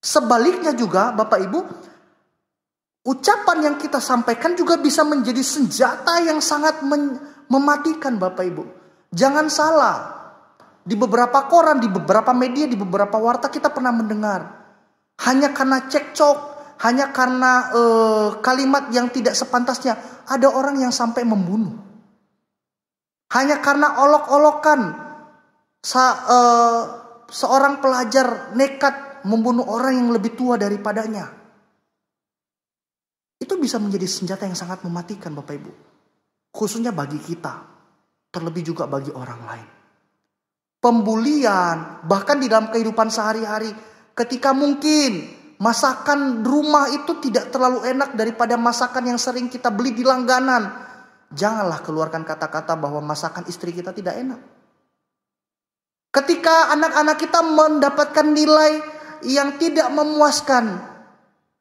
Sebaliknya juga Bapak Ibu, ucapan yang kita sampaikan juga bisa menjadi senjata yang sangat mematikan Bapak Ibu. Jangan salah, di beberapa koran, di beberapa media, di beberapa warta kita pernah mendengar, hanya karena cekcok, hanya karena kalimat yang tidak sepantasnya, ada orang yang sampai membunuh. Hanya karena olok-olokan, seorang pelajar nekat membunuh orang yang lebih tua daripadanya. Itu bisa menjadi senjata yang sangat mematikan Bapak Ibu. Khususnya bagi kita, terlebih juga bagi orang lain. Pembulian, bahkan di dalam kehidupan sehari-hari, ketika mungkin masakan rumah itu tidak terlalu enak daripada masakan yang sering kita beli di langganan, janganlah keluarkan kata-kata bahwa masakan istri kita tidak enak. Ketika anak-anak kita mendapatkan nilai yang tidak memuaskan,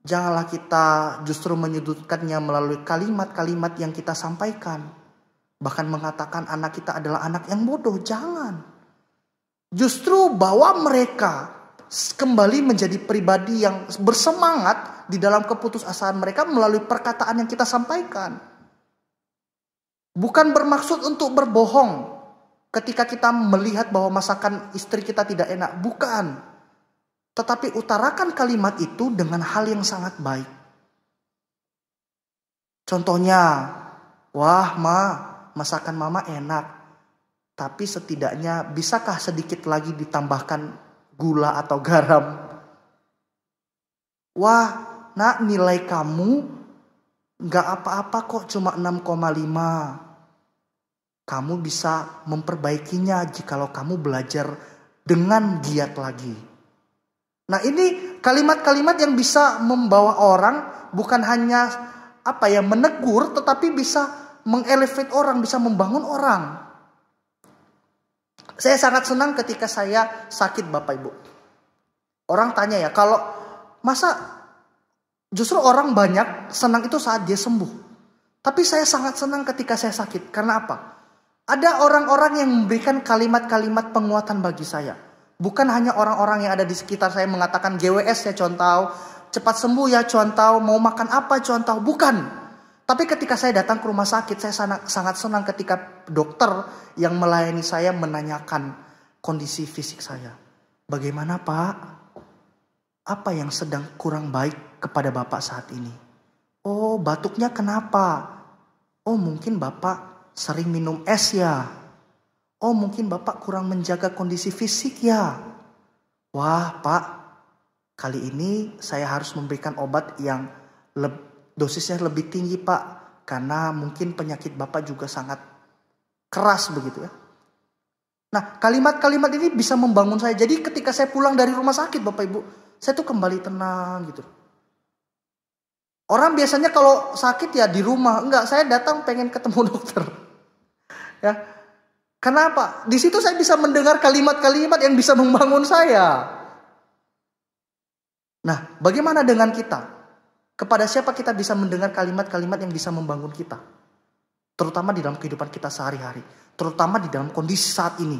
janganlah kita justru menyudutkannya melalui kalimat-kalimat yang kita sampaikan. Bahkan mengatakan anak kita adalah anak yang bodoh, jangan. Justru bawa mereka kembali menjadi pribadi yang bersemangat di dalam keputusasaan mereka melalui perkataan yang kita sampaikan. Bukan bermaksud untuk berbohong ketika kita melihat bahwa masakan istri kita tidak enak. Bukan. Tetapi utarakan kalimat itu dengan hal yang sangat baik. Contohnya, wah ma, masakan mama enak. Tapi setidaknya bisakah sedikit lagi ditambahkan gula atau garam? Wah, nak, nilai kamu gak apa-apa kok, cuma 6,5. Kamu bisa memperbaikinya jikalau kamu belajar dengan giat lagi. Nah, ini kalimat-kalimat yang bisa membawa orang bukan hanya menegur, tetapi bisa mengelevate orang, bisa membangun orang. Saya sangat senang ketika saya sakit Bapak Ibu. Orang tanya ya, kalau masa justru orang banyak senang itu saat dia sembuh. Tapi saya sangat senang ketika saya sakit. Karena apa? Ada orang-orang yang memberikan kalimat-kalimat penguatan bagi saya. Bukan hanya orang-orang yang ada di sekitar saya mengatakan GWS ya contoh, cepat sembuh ya contoh, mau makan apa contoh. Bukan. Tapi ketika saya datang ke rumah sakit, saya sangat senang ketika dokter yang melayani saya menanyakan kondisi fisik saya. Bagaimana Pak? Apa yang sedang kurang baik kepada Bapak saat ini? Oh, batuknya kenapa? Oh, mungkin Bapak sering minum es ya. Oh mungkin Bapak kurang menjaga kondisi fisik ya. Wah Pak, kali ini saya harus memberikan obat yang dosisnya lebih tinggi Pak. Karena mungkin penyakit Bapak juga sangat keras begitu ya. Nah kalimat-kalimat ini bisa membangun saya. Jadi ketika saya pulang dari rumah sakit Bapak Ibu, saya tuh kembali tenang gitu. Orang biasanya kalau sakit ya di rumah. Enggak, saya datang pengen ketemu dokter. Ya. Kenapa? Di situ saya bisa mendengar kalimat-kalimat yang bisa membangun saya. Nah, bagaimana dengan kita? Kepada siapa kita bisa mendengar kalimat-kalimat yang bisa membangun kita? Terutama di dalam kehidupan kita sehari-hari. Terutama di dalam kondisi saat ini.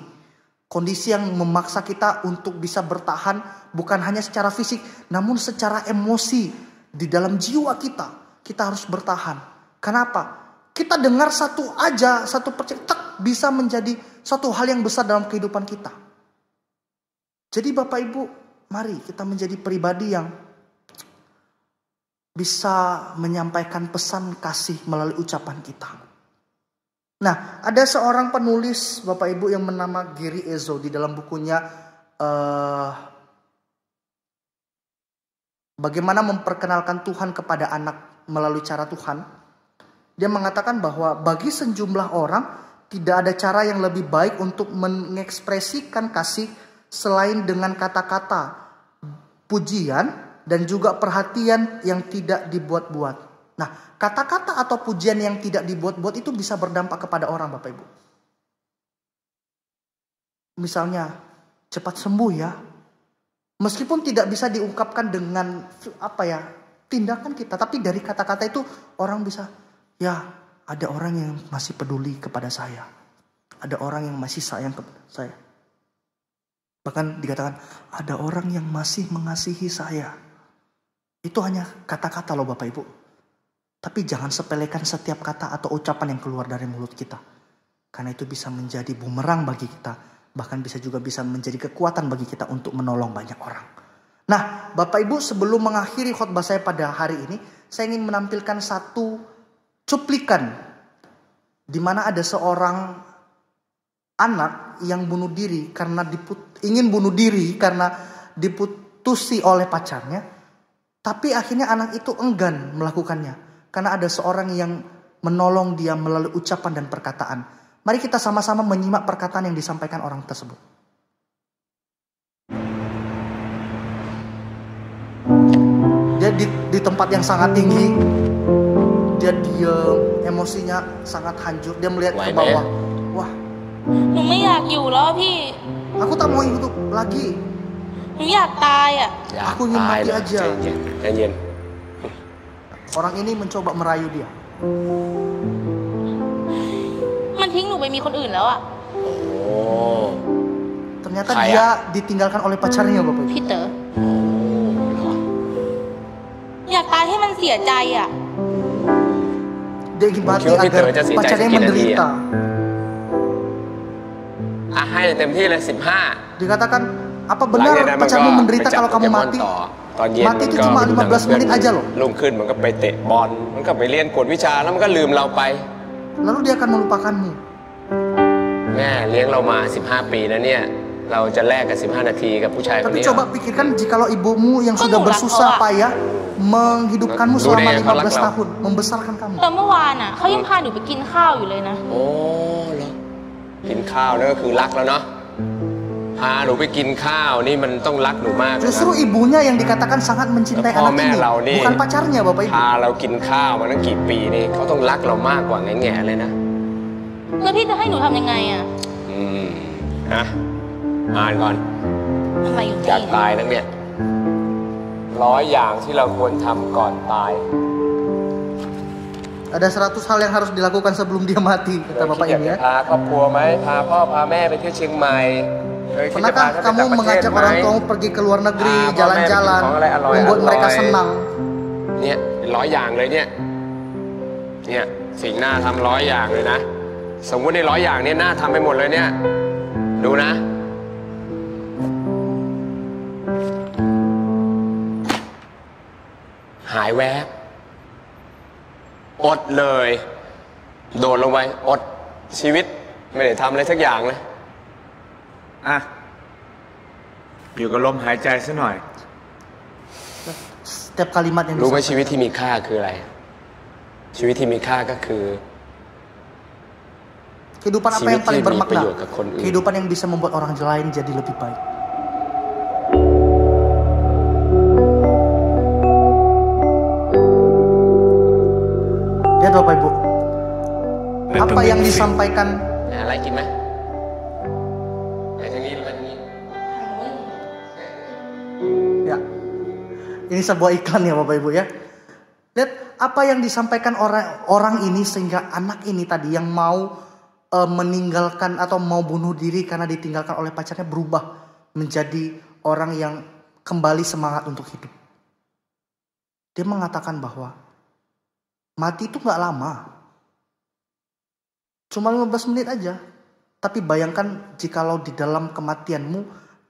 Kondisi yang memaksa kita untuk bisa bertahan bukan hanya secara fisik, namun secara emosi. Di dalam jiwa kita, kita harus bertahan. Kenapa? Kita dengar satu aja, satu percakapan bisa menjadi suatu hal yang besar dalam kehidupan kita. Jadi Bapak Ibu, mari kita menjadi pribadi yang bisa menyampaikan pesan kasih melalui ucapan kita. Nah, ada seorang penulis Bapak Ibu yang bernama Gary Ezo di dalam bukunya Bagaimana Memperkenalkan Tuhan kepada Anak Melalui Cara Tuhan. Dia mengatakan bahwa bagi sejumlah orang tidak ada cara yang lebih baik untuk mengekspresikan kasih selain dengan kata-kata, pujian, dan juga perhatian yang tidak dibuat-buat. Nah, kata-kata atau pujian yang tidak dibuat-buat itu bisa berdampak kepada orang Bapak Ibu. Misalnya, cepat sembuh ya. Meskipun tidak bisa diungkapkan dengan tindakan kita, tapi dari kata-kata itu orang bisa, ya ada orang yang masih peduli kepada saya. Ada orang yang masih sayang kepada saya. Bahkan dikatakan ada orang yang masih mengasihi saya. Itu hanya kata-kata loh Bapak Ibu. Tapi jangan sepelekan setiap kata atau ucapan yang keluar dari mulut kita. Karena itu bisa menjadi bumerang bagi kita. Bahkan bisa menjadi kekuatan bagi kita untuk menolong banyak orang. Nah Bapak Ibu, sebelum mengakhiri khotbah saya pada hari ini, saya ingin menampilkan satu cuplikan di mana ada seorang anak yang bunuh diri karena ingin bunuh diri karena diputusi oleh pacarnya, tapi akhirnya anak itu enggan melakukannya karena ada seorang yang menolong dia melalui ucapan dan perkataan. Mari kita sama-sama menyimak perkataan yang disampaikan orang tersebut. Dia di tempat yang sangat tinggi. Dia diam, emosinya sangat hancur. Dia melihat ke bawah. Wah, หนูไม่อยากอยู่แล้วพี่ aku tak mau hidup lagi. หนูอยากตายอ่ะ Aku ingin mati aja. ใจเย็น Orang ini mencoba merayu dia. มันทิ้งหนูไปมีคนอื่นแล้วอ่ะ โอ้ Ternyata Kaya. dia ditinggalkan oleh pacarnya Bapak Ibu. พี่เต๋ออยากตายให้มันเสียใจอ่ะ Dia ingin mati Mungkin agar kitaจะ pacarnya เสียใจ menderita. อ่ะให้เต็มที่เลย Dikatakan, apa 15 หลัง benar จากนั้นมันก็ pacarmu ไป menderita จับ kalau โปเก kamu มอน mati? ต่อตอนเย็น Mati มัน itu ก็ cuma ดูหนังกับ 15 เพื่อน menit aja loh. รุ่งขึ้นมันก็ไปเตะบอลมันก็ไปเรียนกวดวิชาแล้วมันก็ลืมเราไป Lalu dia akan melupakanmu. แม่เลี้ยงเรามา15 ปีนะเนี่ยเราจะแลกกับ15 นาทีกับผู้ชายคน Tapi นี้ coba pikirkan jikalau ibumu yang sudah bersusah payah menghidupkanmu selama 15 tahun, membesarkan kamu. แต่เมื่อวานอ่ะเขายังพาหนูไปกินข้าวอยู่เลยนะ โอ้เหรอกินข้าวนั่นก็คือรักแล้วเนาะพาหนูไปกินข้าวนี่มันต้องรักหนูมากนะ Justru ibunya yang dikatakan sangat mencintai พ่อ anak แม่ ini, เรานี่ bukan pacarnya Bapak Ibu. พาเรากินข้าวมาตั้งกี่ปีนี่เขาต้องรักเรามากกว่าแง่ๆเลยนะ แล้วพี่จะให้หนูทำยังไงอ่ะ นะอ่านก่อน อะไรอยู่ อยาก พี่ ตายนักเนี่ย100 อย่างที่เราควรทำก่อนตาย Ada 100 hal yang harus dilakukan sebelum dia mati, kata เคยคิด Bapak อยาก ini จะ ya. พาครอบครัวไหมพาพ่อพาแม่ไปเที่ยวเชียงใหม่เคยคิดจะพา Pernahkah เขาไป kamu ต่างประเทศ mengajak ไหม orang tuamu pergi ke luar negeri, Ah, jalan-jalan, Mama, bikinของอะไรอร่อย membuat mereka senang? เนี่ย100 อย่างเลยเนี่ยสิ่งหน้าทำ100 อย่างเลยนะสมมติใน100 อย่างเนี่ยหน้าทำไปหมดเลยเนี่ยดูนะหายแวบอดเลยโดดลงไปอดชีวิตไม่ได้ทำอะไรสักอย่างเลย อ่ะอยู่กับลมหายใจซะหน่อย Setiap kalimat yang รู้ไหม disampaikan. ชีวิตที่มีค่าคืออะไร ชีวิตที่มีค่าก็คือ Kehidupan apa yang paling ชีวิตที่มีประ bermakna? โยชน์กับคนอื่น Kehidupan yang bisa membuat orang lain jadi lebih baik. Lihat Bapak Ibu, apa yang disampaikan อะไรกินไหมไปทางนี้หรือไปทางนี้ ya. Ini sebuah iklan ya Bapak Ibu ya. Lihat apa yang disampaikan orang ini sehingga anak ini tadi yang mau meninggalkan atau mau bunuh diri karena ditinggalkan oleh pacarnya berubah menjadi orang yang kembali semangat untuk hidup. Dia mengatakan bahwa mati itu gak lama. Cuma 15 menit aja. Tapi bayangkan jikalau di dalam kematianmu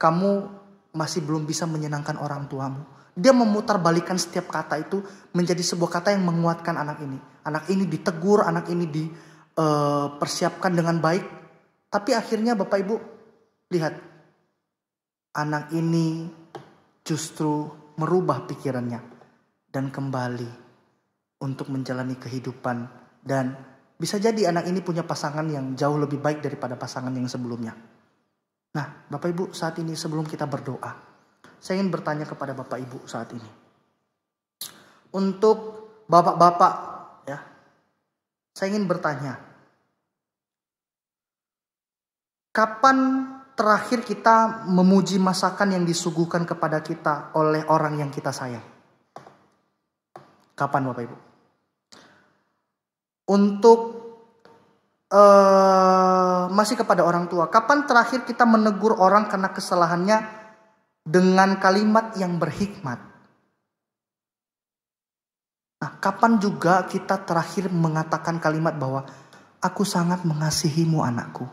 kamu masih belum bisa menyenangkan orang tuamu. Dia memutarbalikkan setiap kata itu menjadi sebuah kata yang menguatkan anak ini. Anak ini ditegur, anak ini dipersiapkan dengan baik. Tapi akhirnya Bapak Ibu lihat, anak ini justru merubah pikirannya dan kembali untuk menjalani kehidupan. Dan bisa jadi anak ini punya pasangan yang jauh lebih baik daripada pasangan yang sebelumnya. Nah Bapak Ibu, saat ini sebelum kita berdoa, saya ingin bertanya kepada Bapak Ibu saat ini. Untuk bapak-bapak ya, saya ingin bertanya, kapan terakhir kita memuji masakan yang disuguhkan kepada kita oleh orang yang kita sayang? Kapan Bapak Ibu? Untuk masih kepada orang tua, kapan terakhir kita menegur orang karena kesalahannya dengan kalimat yang berhikmat? Nah, kapan juga kita terakhir mengatakan kalimat bahwa aku sangat mengasihimu anakku,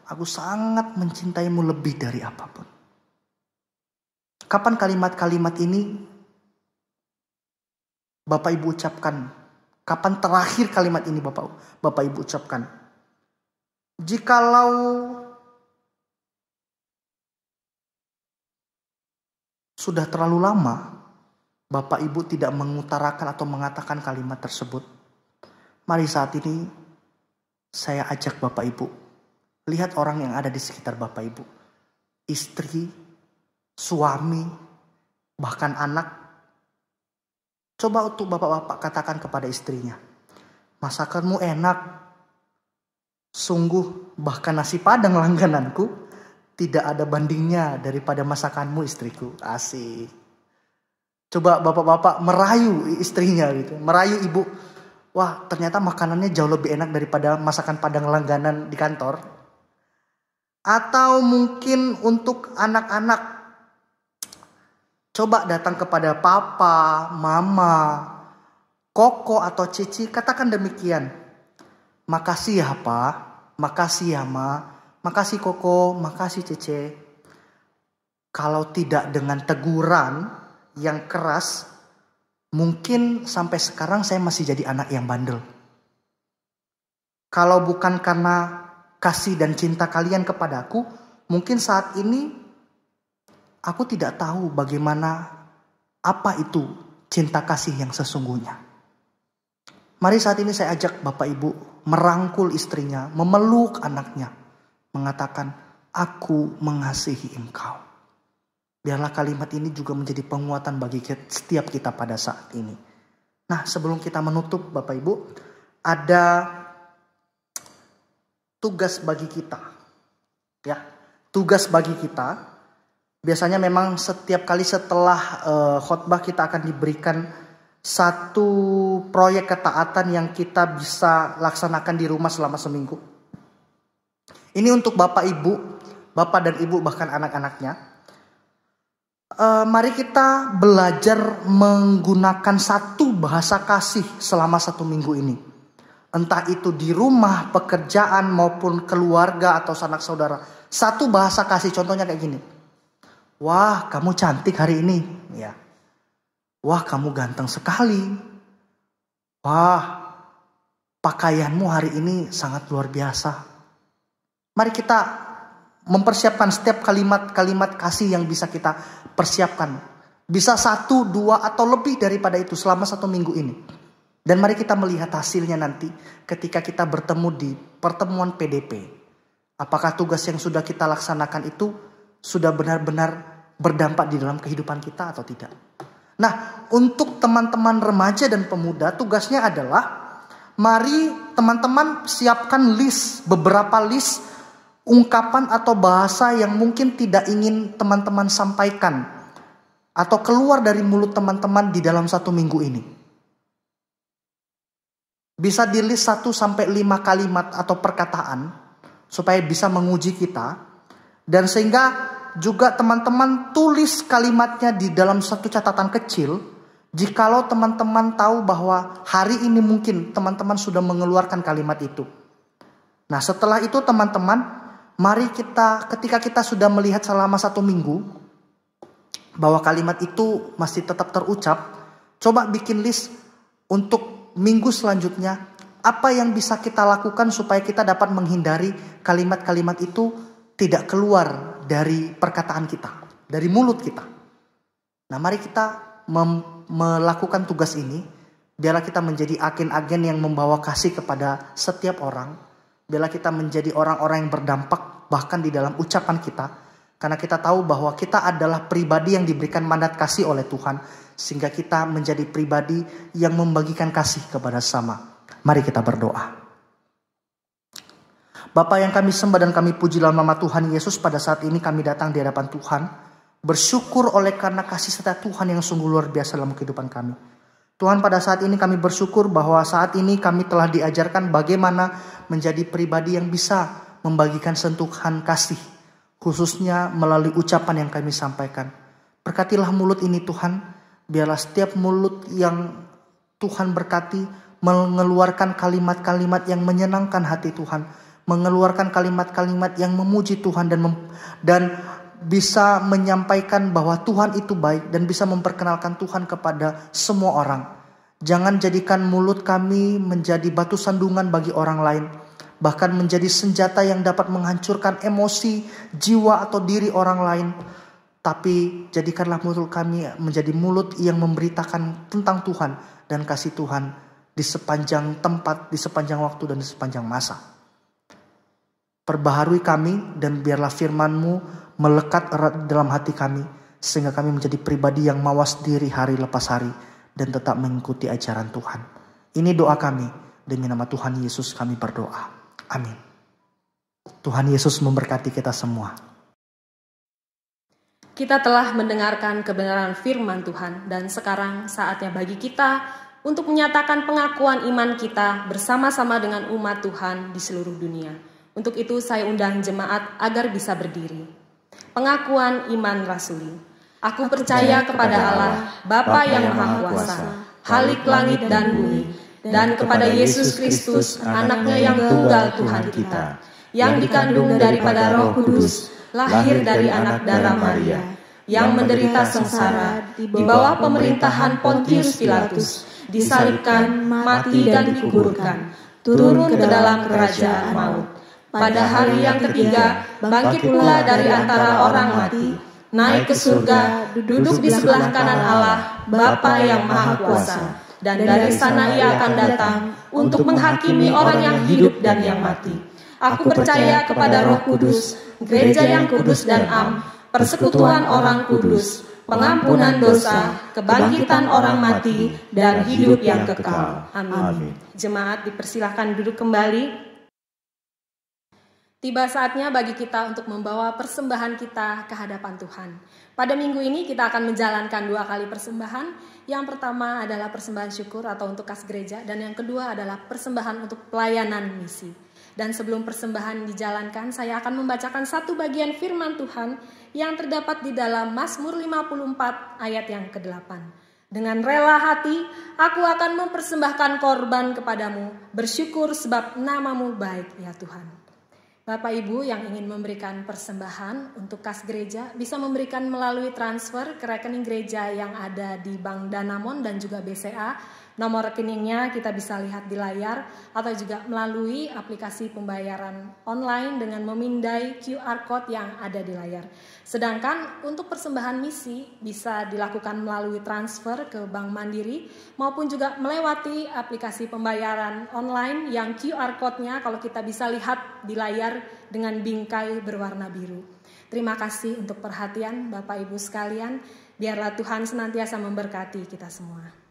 aku sangat mencintaimu lebih dari apapun? Kapan kalimat-kalimat ini Bapak Ibu ucapkan? Kapan terakhir kalimat ini Bapak Ibu ucapkan? Jikalau sudah terlalu lama Bapak Ibu tidak mengutarakan atau mengatakan kalimat tersebut, mari saat ini saya ajak Bapak Ibu, lihat orang yang ada di sekitar Bapak Ibu. Istri, suami, bahkan anak. Coba untuk bapak-bapak katakan kepada istrinya, masakanmu enak. Sungguh bahkan nasi padang langgananku tidak ada bandingnya daripada masakanmu istriku. Asik. Coba bapak-bapak merayu istrinya gitu, merayu ibu. Wah, ternyata makanannya jauh lebih enak daripada masakan padang langganan di kantor. Atau mungkin untuk anak-anak, coba datang kepada papa, mama, koko atau cici, katakan demikian. Makasih ya pak, makasih ya ma, makasih koko, makasih cici. Kalau tidak dengan teguran yang keras, mungkin sampai sekarang saya masih jadi anak yang bandel. Kalau bukan karena kasih dan cinta kalian kepadaku, mungkin saat ini aku tidak tahu bagaimana apa itu cinta kasih yang sesungguhnya. Mari saat ini saya ajak Bapak Ibu merangkul istrinya, memeluk anaknya, mengatakan, aku mengasihi engkau. Biarlah kalimat ini juga menjadi penguatan bagi setiap kita pada saat ini. Nah, sebelum kita menutup Bapak Ibu, ada tugas bagi kita. Ya, tugas bagi kita. Biasanya memang setiap kali setelah khotbah kita akan diberikan satu proyek ketaatan yang kita bisa laksanakan di rumah selama seminggu. Ini untuk Bapak Ibu, Bapak dan Ibu bahkan anak-anaknya. Mari kita belajar menggunakan satu bahasa kasih selama 1 minggu ini. Entah itu di rumah, pekerjaan maupun keluarga atau sanak saudara. Satu bahasa kasih, contohnya kayak gini. Wah, kamu cantik hari ini. Ya. Wah, kamu ganteng sekali. Wah, pakaianmu hari ini sangat luar biasa. Mari kita mempersiapkan setiap kalimat-kalimat kasih yang bisa kita persiapkan. Bisa 1, 2 atau lebih daripada itu selama 1 minggu ini. Dan mari kita melihat hasilnya nanti ketika kita bertemu di pertemuan PDP. Apakah tugas yang sudah kita laksanakan itu sudah benar-benar berdampak di dalam kehidupan kita atau tidak. Nah, untuk teman-teman remaja dan pemuda, tugasnya adalah mari teman-teman siapkan beberapa list ungkapan atau bahasa yang mungkin tidak ingin teman-teman sampaikan atau keluar dari mulut teman-teman di dalam 1 minggu ini. Bisa di list 1 sampai 5 kalimat atau perkataan supaya bisa menguji kita, dan sehingga juga teman-teman tulis kalimatnya di dalam satu catatan kecil. Jikalau teman-teman tahu bahwa hari ini mungkin teman-teman sudah mengeluarkan kalimat itu. Nah, setelah itu teman-teman, mari ketika kita sudah melihat selama 1 minggu bahwa kalimat itu masih tetap terucap, coba bikin list untuk minggu selanjutnya. Apa yang bisa kita lakukan supaya kita dapat menghindari kalimat-kalimat itu tidak keluar dari perkataan kita, dari mulut kita. Nah, mari kita melakukan tugas ini. Biarlah kita menjadi agen-agen yang membawa kasih kepada setiap orang. Biarlah kita menjadi orang-orang yang berdampak bahkan di dalam ucapan kita. Karena kita tahu bahwa kita adalah pribadi yang diberikan mandat kasih oleh Tuhan. Sehingga kita menjadi pribadi yang membagikan kasih kepada sesama. Mari kita berdoa. Bapa yang kami sembah dan kami puji dalam nama Tuhan Yesus, pada saat ini kami datang di hadapan Tuhan. Bersyukur oleh karena kasih setia Tuhan yang sungguh luar biasa dalam kehidupan kami. Tuhan, pada saat ini kami bersyukur bahwa saat ini kami telah diajarkan bagaimana menjadi pribadi yang bisa membagikan sentuhan kasih. Khususnya melalui ucapan yang kami sampaikan. Berkatilah mulut ini Tuhan. Biarlah setiap mulut yang Tuhan berkati mengeluarkan kalimat-kalimat yang menyenangkan hati Tuhan. Mengeluarkan kalimat-kalimat yang memuji Tuhan dan bisa menyampaikan bahwa Tuhan itu baik dan bisa memperkenalkan Tuhan kepada semua orang. Jangan jadikan mulut kami menjadi batu sandungan bagi orang lain, bahkan menjadi senjata yang dapat menghancurkan emosi, jiwa atau diri orang lain. Tapi jadikanlah mulut kami menjadi mulut yang memberitakan tentang Tuhan dan kasih Tuhan di sepanjang tempat, di sepanjang waktu dan di sepanjang masa. Perbaharui kami dan biarlah firman-Mu melekat erat dalam hati kami, sehingga kami menjadi pribadi yang mawas diri hari lepas hari dan tetap mengikuti ajaran Tuhan. Ini doa kami, demi nama Tuhan Yesus kami berdoa. Amin. Tuhan Yesus memberkati kita semua. Kita telah mendengarkan kebenaran firman Tuhan, dan sekarang saatnya bagi kita untuk menyatakan pengakuan iman kita bersama-sama dengan umat Tuhan di seluruh dunia. Untuk itu saya undang jemaat agar bisa berdiri. Pengakuan iman rasuli. Aku percaya kepada Allah, Bapa yang Maha Kuasa, Khalik langit dan bumi, dan kepada Yesus Kristus, anaknya yang tunggal Tuhan kita, yang dikandung daripada Roh Kudus, lahir dari anak darah Maria, yang menderita sengsara di bawah pemerintahan Pontius Pilatus, disalibkan, mati dan dikuburkan, turun ke dalam kerajaan maut. Pada hari yang ketiga, bangkit pula dari antara orang mati, naik ke surga, duduk di sebelah kanan Allah, Bapa yang Maha Kuasa. Dan dari sana ia akan datang untuk menghakimi orang yang hidup dan yang mati. Aku percaya kepada Roh Kudus, gereja yang kudus dan am, persekutuan orang kudus, pengampunan dosa, kebangkitan orang mati, dan hidup yang kekal. Amin. Jemaat dipersilahkan duduk kembali. Tiba saatnya bagi kita untuk membawa persembahan kita ke hadapan Tuhan. Pada minggu ini kita akan menjalankan 2 kali persembahan. Yang pertama adalah persembahan syukur atau untuk kas gereja, dan yang kedua adalah persembahan untuk pelayanan misi. Dan sebelum persembahan dijalankan, saya akan membacakan satu bagian firman Tuhan yang terdapat di dalam Mazmur 54 ayat yang ke-8. Dengan rela hati, aku akan mempersembahkan korban kepadamu, bersyukur sebab namamu baik ya Tuhan. Bapak Ibu yang ingin memberikan persembahan untuk kas gereja bisa memberikan melalui transfer ke rekening gereja yang ada di Bank Danamon dan juga BCA Nomor rekeningnya kita bisa lihat di layar atau juga melalui aplikasi pembayaran online dengan memindai QR Code yang ada di layar. Sedangkan untuk persembahan misi bisa dilakukan melalui transfer ke Bank Mandiri maupun juga melewati aplikasi pembayaran online yang QR Code-nya kalau kita bisa lihat di layar dengan bingkai berwarna biru. Terima kasih untuk perhatian Bapak Ibu sekalian. Biarlah Tuhan senantiasa memberkati kita semua.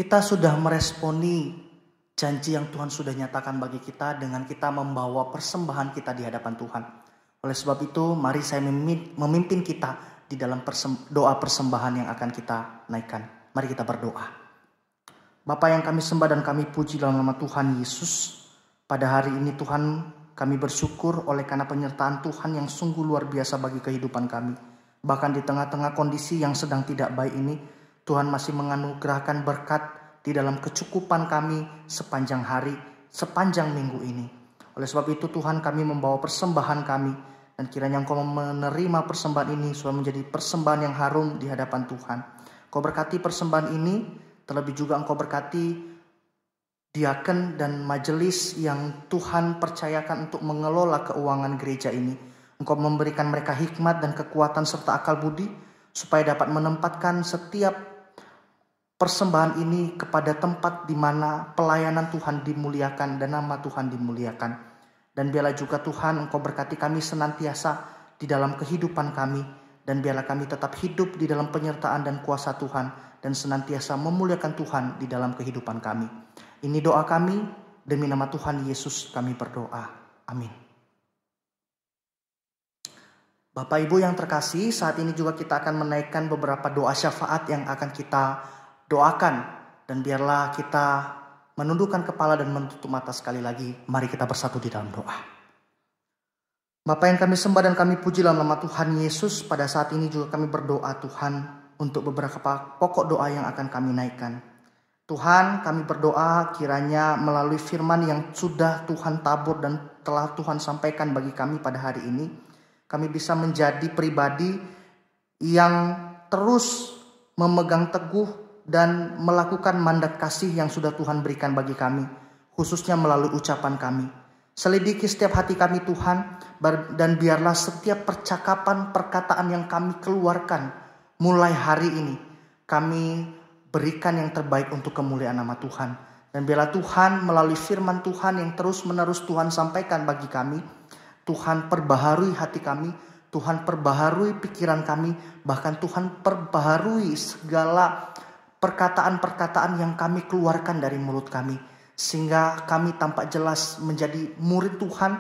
Kita sudah meresponi janji yang Tuhan sudah nyatakan bagi kita dengan kita membawa persembahan kita di hadapan Tuhan. Oleh sebab itu, mari saya memimpin kita di dalam doa persembahan yang akan kita naikkan. Mari kita berdoa. Bapa yang kami sembah dan kami puji dalam nama Tuhan Yesus. Pada hari ini Tuhan, kami bersyukur oleh karena penyertaan Tuhan yang sungguh luar biasa bagi kehidupan kami. Bahkan di tengah-tengah kondisi yang sedang tidak baik ini, Tuhan masih menganugerahkan berkat di dalam kecukupan kami sepanjang hari, sepanjang minggu ini. Oleh sebab itu Tuhan, kami membawa persembahan kami, dan kiranya Engkau menerima persembahan ini supaya menjadi persembahan yang harum di hadapan Tuhan. Engkau berkati persembahan ini, terlebih juga Engkau berkati diaken dan majelis yang Tuhan percayakan untuk mengelola keuangan gereja ini. Engkau memberikan mereka hikmat dan kekuatan serta akal budi, supaya dapat menempatkan setiap persembahan ini kepada tempat di mana pelayanan Tuhan dimuliakan dan nama Tuhan dimuliakan. Dan biarlah juga Tuhan Engkau berkati kami senantiasa di dalam kehidupan kami. Dan biarlah kami tetap hidup di dalam penyertaan dan kuasa Tuhan. Dan senantiasa memuliakan Tuhan di dalam kehidupan kami. Ini doa kami, demi nama Tuhan Yesus kami berdoa. Amin. Bapak Ibu yang terkasih, saat ini juga kita akan menaikkan beberapa doa syafaat yang akan kita doakan, dan biarlah kita menundukkan kepala dan menutup mata sekali lagi. Mari kita bersatu di dalam doa. Bapa yang kami sembah dan kami puji dalam nama Tuhan Yesus, pada saat ini juga kami berdoa Tuhan untuk beberapa pokok doa yang akan kami naikkan. Tuhan, kami berdoa kiranya melalui firman yang sudah Tuhan tabur dan telah Tuhan sampaikan bagi kami pada hari ini, kami bisa menjadi pribadi yang terus memegang teguh dan melakukan mandat kasih yang sudah Tuhan berikan bagi kami, khususnya melalui ucapan kami. Selidiki setiap hati kami Tuhan, dan biarlah setiap percakapan, perkataan yang kami keluarkan mulai hari ini, kami berikan yang terbaik untuk kemuliaan nama Tuhan. Dan biarlah Tuhan melalui firman Tuhan yang terus menerus Tuhan sampaikan bagi kami, Tuhan perbaharui hati kami, Tuhan perbaharui pikiran kami, bahkan Tuhan perbaharui segala perkataan-perkataan yang kami keluarkan dari mulut kami, sehingga kami tampak jelas menjadi murid Tuhan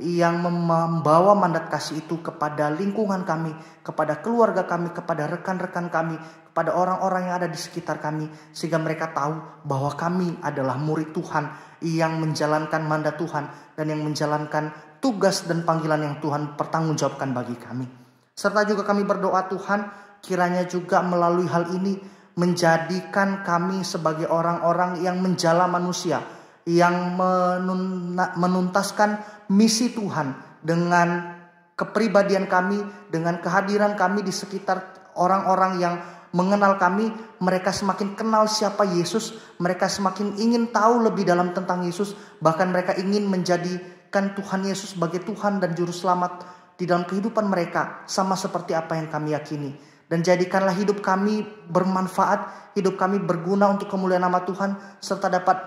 yang membawa mandat kasih itu kepada lingkungan kami, kepada keluarga kami, kepada rekan-rekan kami, kepada orang-orang yang ada di sekitar kami, sehingga mereka tahu bahwa kami adalah murid Tuhan yang menjalankan mandat Tuhan dan yang menjalankan tugas dan panggilan yang Tuhan pertanggungjawabkan bagi kami. Serta juga kami berdoa, Tuhan, kiranya juga melalui hal ini menjadikan kami sebagai orang-orang yang menjala manusia, yang menuntaskan misi Tuhan dengan kepribadian kami, dengan kehadiran kami di sekitar orang-orang yang mengenal kami. Mereka semakin kenal siapa Yesus, mereka semakin ingin tahu lebih dalam tentang Yesus, bahkan mereka ingin menjadikan Tuhan Yesus sebagai Tuhan dan Juru Selamat di dalam kehidupan mereka, sama seperti apa yang kami yakini. Dan jadikanlah hidup kami bermanfaat, hidup kami berguna untuk kemuliaan nama Tuhan, serta dapat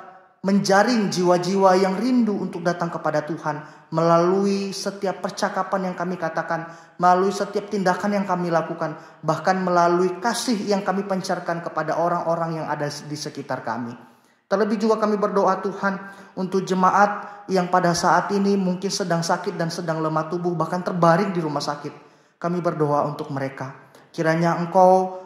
menjaring jiwa-jiwa yang rindu untuk datang kepada Tuhan melalui setiap percakapan yang kami katakan, melalui setiap tindakan yang kami lakukan, bahkan melalui kasih yang kami pancarkan kepada orang-orang yang ada di sekitar kami. Terlebih juga kami berdoa, Tuhan, untuk jemaat yang pada saat ini mungkin sedang sakit dan sedang lemah tubuh, bahkan terbaring di rumah sakit. Kami berdoa untuk mereka. Kiranya Engkau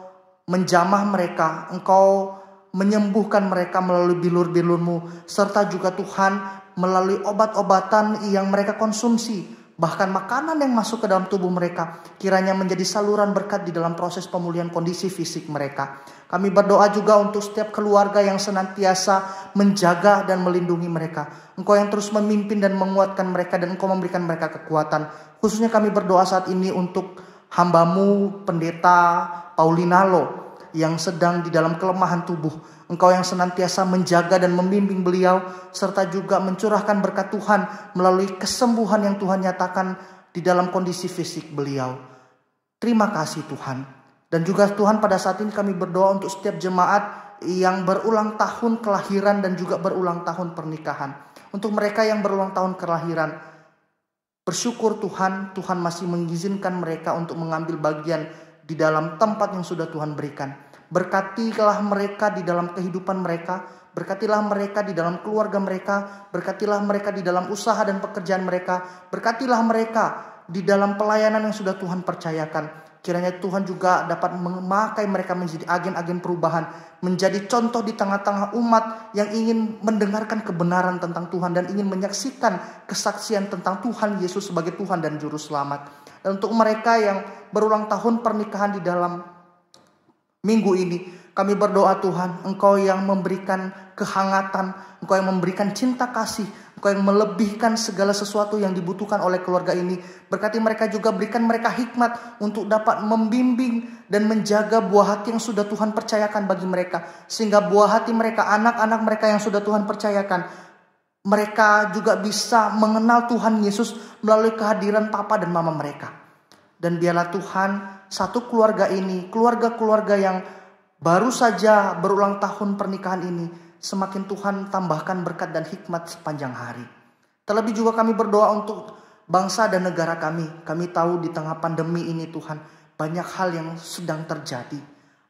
menjamah mereka, Engkau menyembuhkan mereka melalui bilur-bilur-Mu, serta juga Tuhan melalui obat-obatan yang mereka konsumsi, bahkan makanan yang masuk ke dalam tubuh mereka, kiranya menjadi saluran berkat di dalam proses pemulihan kondisi fisik mereka. Kami berdoa juga untuk setiap keluarga yang senantiasa menjaga dan melindungi mereka. Engkau yang terus memimpin dan menguatkan mereka, dan Engkau memberikan mereka kekuatan. Khususnya kami berdoa saat ini untuk hamba-Mu Pendeta Paulinalo yang sedang di dalam kelemahan tubuh. Engkau yang senantiasa menjaga dan membimbing beliau, serta juga mencurahkan berkat Tuhan melalui kesembuhan yang Tuhan nyatakan di dalam kondisi fisik beliau. Terima kasih Tuhan. Dan juga Tuhan, pada saat ini kami berdoa untuk setiap jemaat yang berulang tahun kelahiran dan juga berulang tahun pernikahan. Untuk mereka yang berulang tahun kelahiran, bersyukur Tuhan, Tuhan masih mengizinkan mereka untuk mengambil bagian di dalam tempat yang sudah Tuhan berikan. Berkatilah mereka di dalam kehidupan mereka, berkatilah mereka di dalam keluarga mereka, berkatilah mereka di dalam usaha dan pekerjaan mereka, berkatilah mereka di dalam pelayanan yang sudah Tuhan percayakan. Kiranya Tuhan juga dapat memakai mereka menjadi agen-agen perubahan, menjadi contoh di tengah-tengah umat yang ingin mendengarkan kebenaran tentang Tuhan dan ingin menyaksikan kesaksian tentang Tuhan Yesus sebagai Tuhan dan Juru Selamat. Dan untuk mereka yang berulang tahun pernikahan di dalam minggu ini, kami berdoa Tuhan, Engkau yang memberikan kehangatan, Engkau yang memberikan cinta kasih, Engkau yang melebihkan segala sesuatu yang dibutuhkan oleh keluarga ini. Berkati mereka juga, berikan mereka hikmat untuk dapat membimbing dan menjaga buah hati yang sudah Tuhan percayakan bagi mereka. Sehingga buah hati mereka, anak-anak mereka yang sudah Tuhan percayakan, mereka juga bisa mengenal Tuhan Yesus melalui kehadiran papa dan mama mereka. Dan biarlah Tuhan, satu keluarga ini, keluarga-keluarga yang baru saja berulang tahun pernikahan ini, semakin Tuhan tambahkan berkat dan hikmat sepanjang hari. Terlebih juga kami berdoa untuk bangsa dan negara kami. Kami tahu di tengah pandemi ini Tuhan, banyak hal yang sedang terjadi,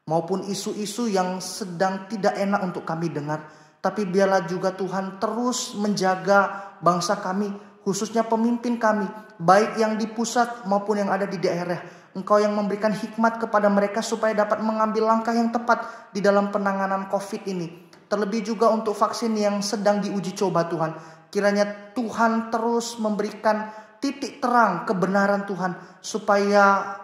maupun isu-isu yang sedang tidak enak untuk kami dengar. Tapi biarlah juga Tuhan terus menjaga bangsa kami, khususnya pemimpin kami, baik yang di pusat maupun yang ada di daerah. Engkau yang memberikan hikmat kepada mereka supaya dapat mengambil langkah yang tepat di dalam penanganan COVID ini. Terlebih juga untuk vaksin yang sedang diuji coba Tuhan. Kiranya Tuhan terus memberikan titik terang kebenaran Tuhan, supaya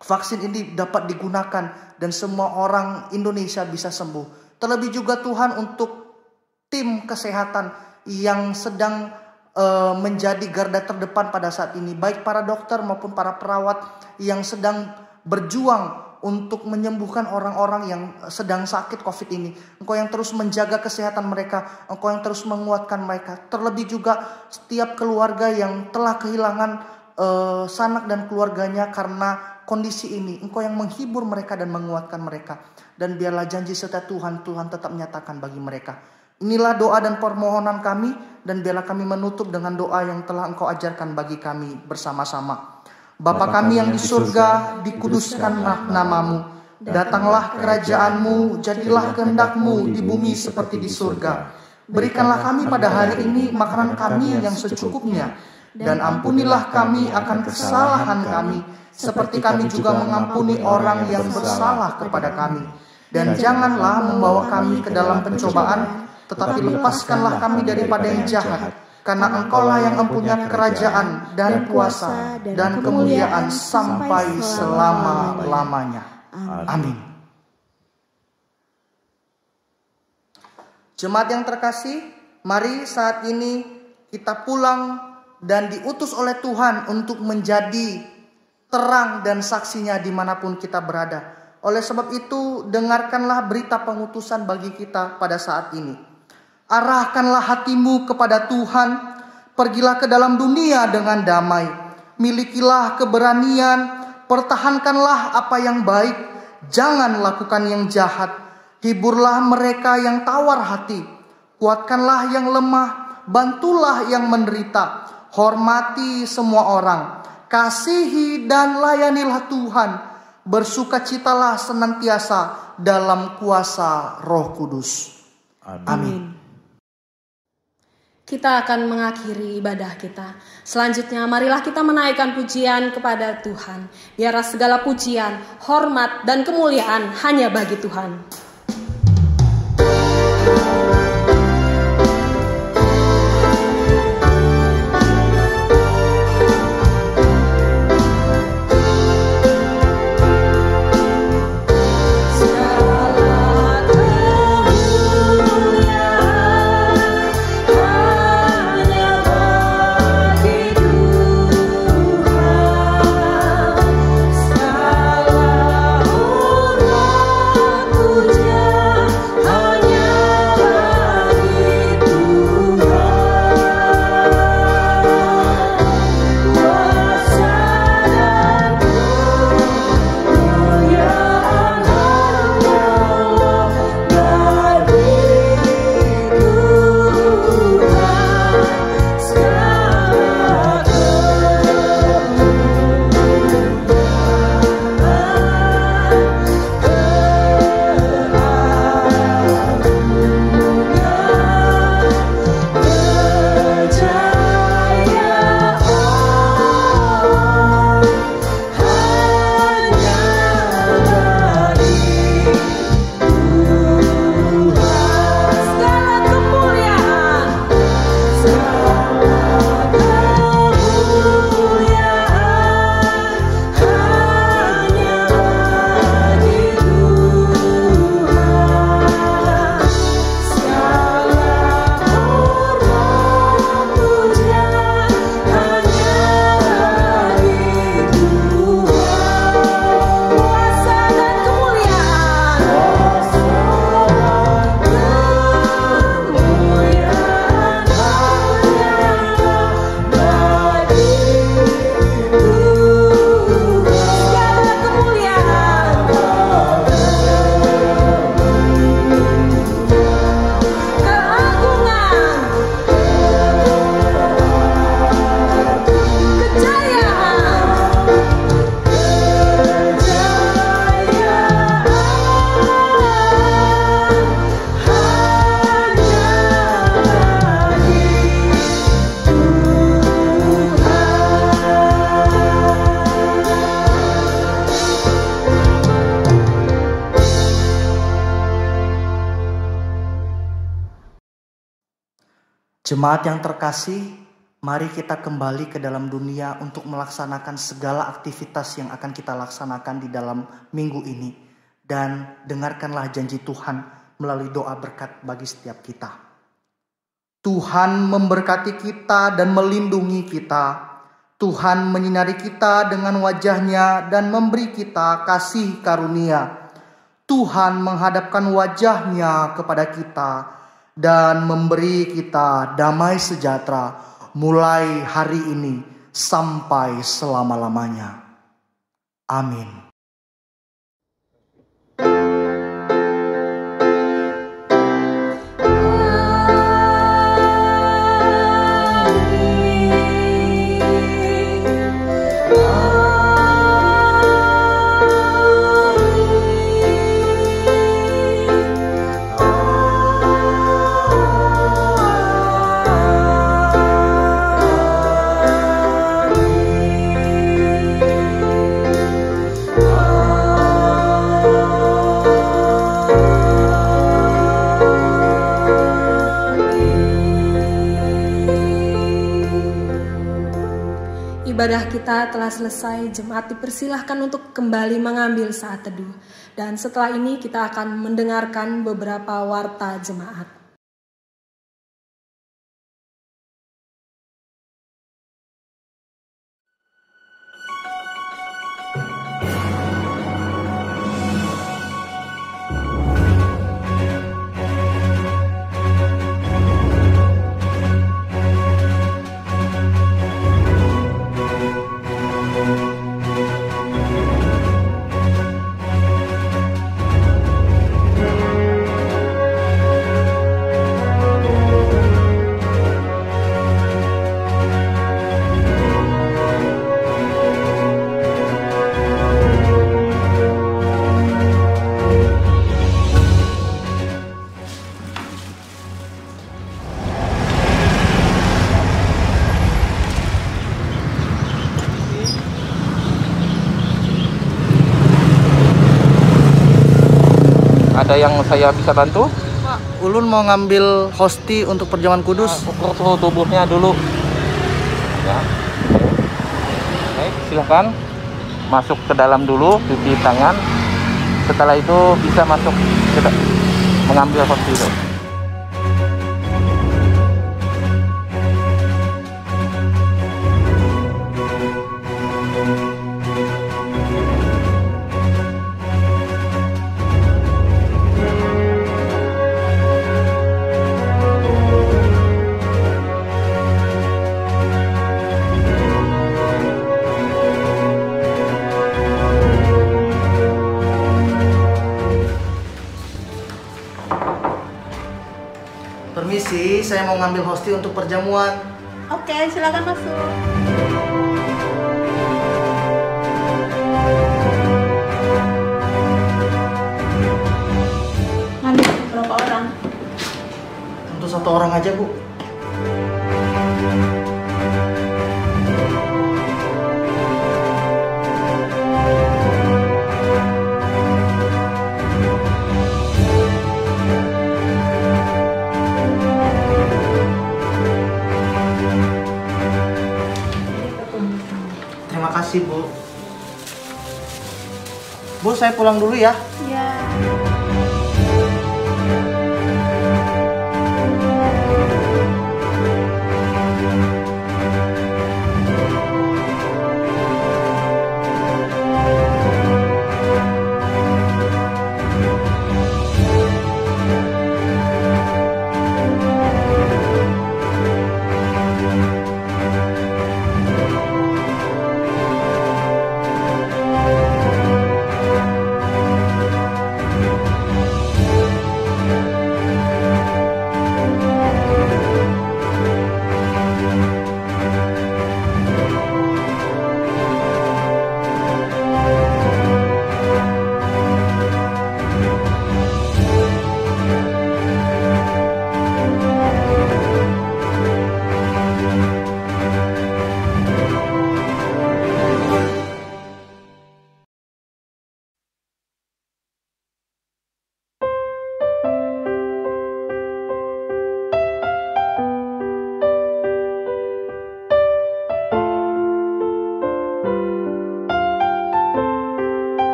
vaksin ini dapat digunakan dan semua orang Indonesia bisa sembuh. Terlebih juga Tuhan untuk tim kesehatan yang sedang menjadi garda terdepan pada saat ini, baik para dokter maupun para perawat yang sedang berjuang untuk menyembuhkan orang-orang yang sedang sakit COVID ini. Engkau yang terus menjaga kesehatan mereka, Engkau yang terus menguatkan mereka. Terlebih juga setiap keluarga yang telah kehilangan sanak dan keluarganya karena kondisi ini, Engkau yang menghibur mereka dan menguatkan mereka. Dan biarlah janji setia Tuhan tetap nyatakan bagi mereka. Inilah doa dan permohonan kami, dan biarlah kami menutup dengan doa yang telah Engkau ajarkan bagi kami bersama-sama. Bapa kami yang di surga, dikuduskanlah namamu. Datanglah kerajaan-Mu, jadilah kehendak-Mu di bumi seperti di surga. Berikanlah kami pada hari ini makanan kami yang secukupnya, dan ampunilah kami akan kesalahan kami, seperti kami juga mengampuni orang yang bersalah kepada kami. Dan janganlah membawa kami ke dalam pencobaan, tetapi lepaskanlah kami daripada yang jahat. Karena Engkaulah yang mempunyai kerajaan dan kuasa dan kemuliaan sampai selama-lamanya. Amin. Jemaat yang terkasih, mari saat ini kita pulang dan diutus oleh Tuhan untuk menjadi terang dan saksinya dimanapun kita berada. Oleh sebab itu, dengarkanlah berita pengutusan bagi kita pada saat ini. Arahkanlah hatimu kepada Tuhan, pergilah ke dalam dunia dengan damai. Milikilah keberanian, pertahankanlah apa yang baik, jangan lakukan yang jahat. Hiburlah mereka yang tawar hati, kuatkanlah yang lemah, bantulah yang menderita. Hormati semua orang, kasihi dan layanilah Tuhan. Bersukacitalah senantiasa dalam kuasa Roh Kudus. Amin. Kita akan mengakhiri ibadah kita. Selanjutnya marilah kita menaikkan pujian kepada Tuhan. Biarlah segala pujian, hormat, dan kemuliaan hanya bagi Tuhan. Jemaat yang terkasih, mari kita kembali ke dalam dunia untuk melaksanakan segala aktivitas yang akan kita laksanakan di dalam minggu ini. Dan dengarkanlah janji Tuhan melalui doa berkat bagi setiap kita. Tuhan memberkati kita dan melindungi kita. Tuhan menyinari kita dengan wajah-Nya dan memberi kita kasih karunia. Tuhan menghadapkan wajah-Nya kepada kita dan memberi kita damai sejahtera mulai hari ini sampai selama-lamanya. Amin. ibadah kita telah selesai, jemaat dipersilahkan untuk kembali mengambil saat teduh. Dan setelah ini kita akan mendengarkan beberapa warta jemaat. Ada yang saya bisa bantu? Ulun mau ngambil hosti untuk perjamuan kudus. Ukur suhu tubuhnya dulu. Ya. Baik, silahkan masuk ke dalam dulu, cuci tangan. Setelah itu bisa masuk mengambil hosti itu. Permisi, saya mau ngambil hosti untuk perjamuan. Oke, silakan masuk. Ngambil berapa orang? Untuk 1 orang aja, Bu. Terima kasih, Bu. Bu, saya pulang dulu ya. Ya.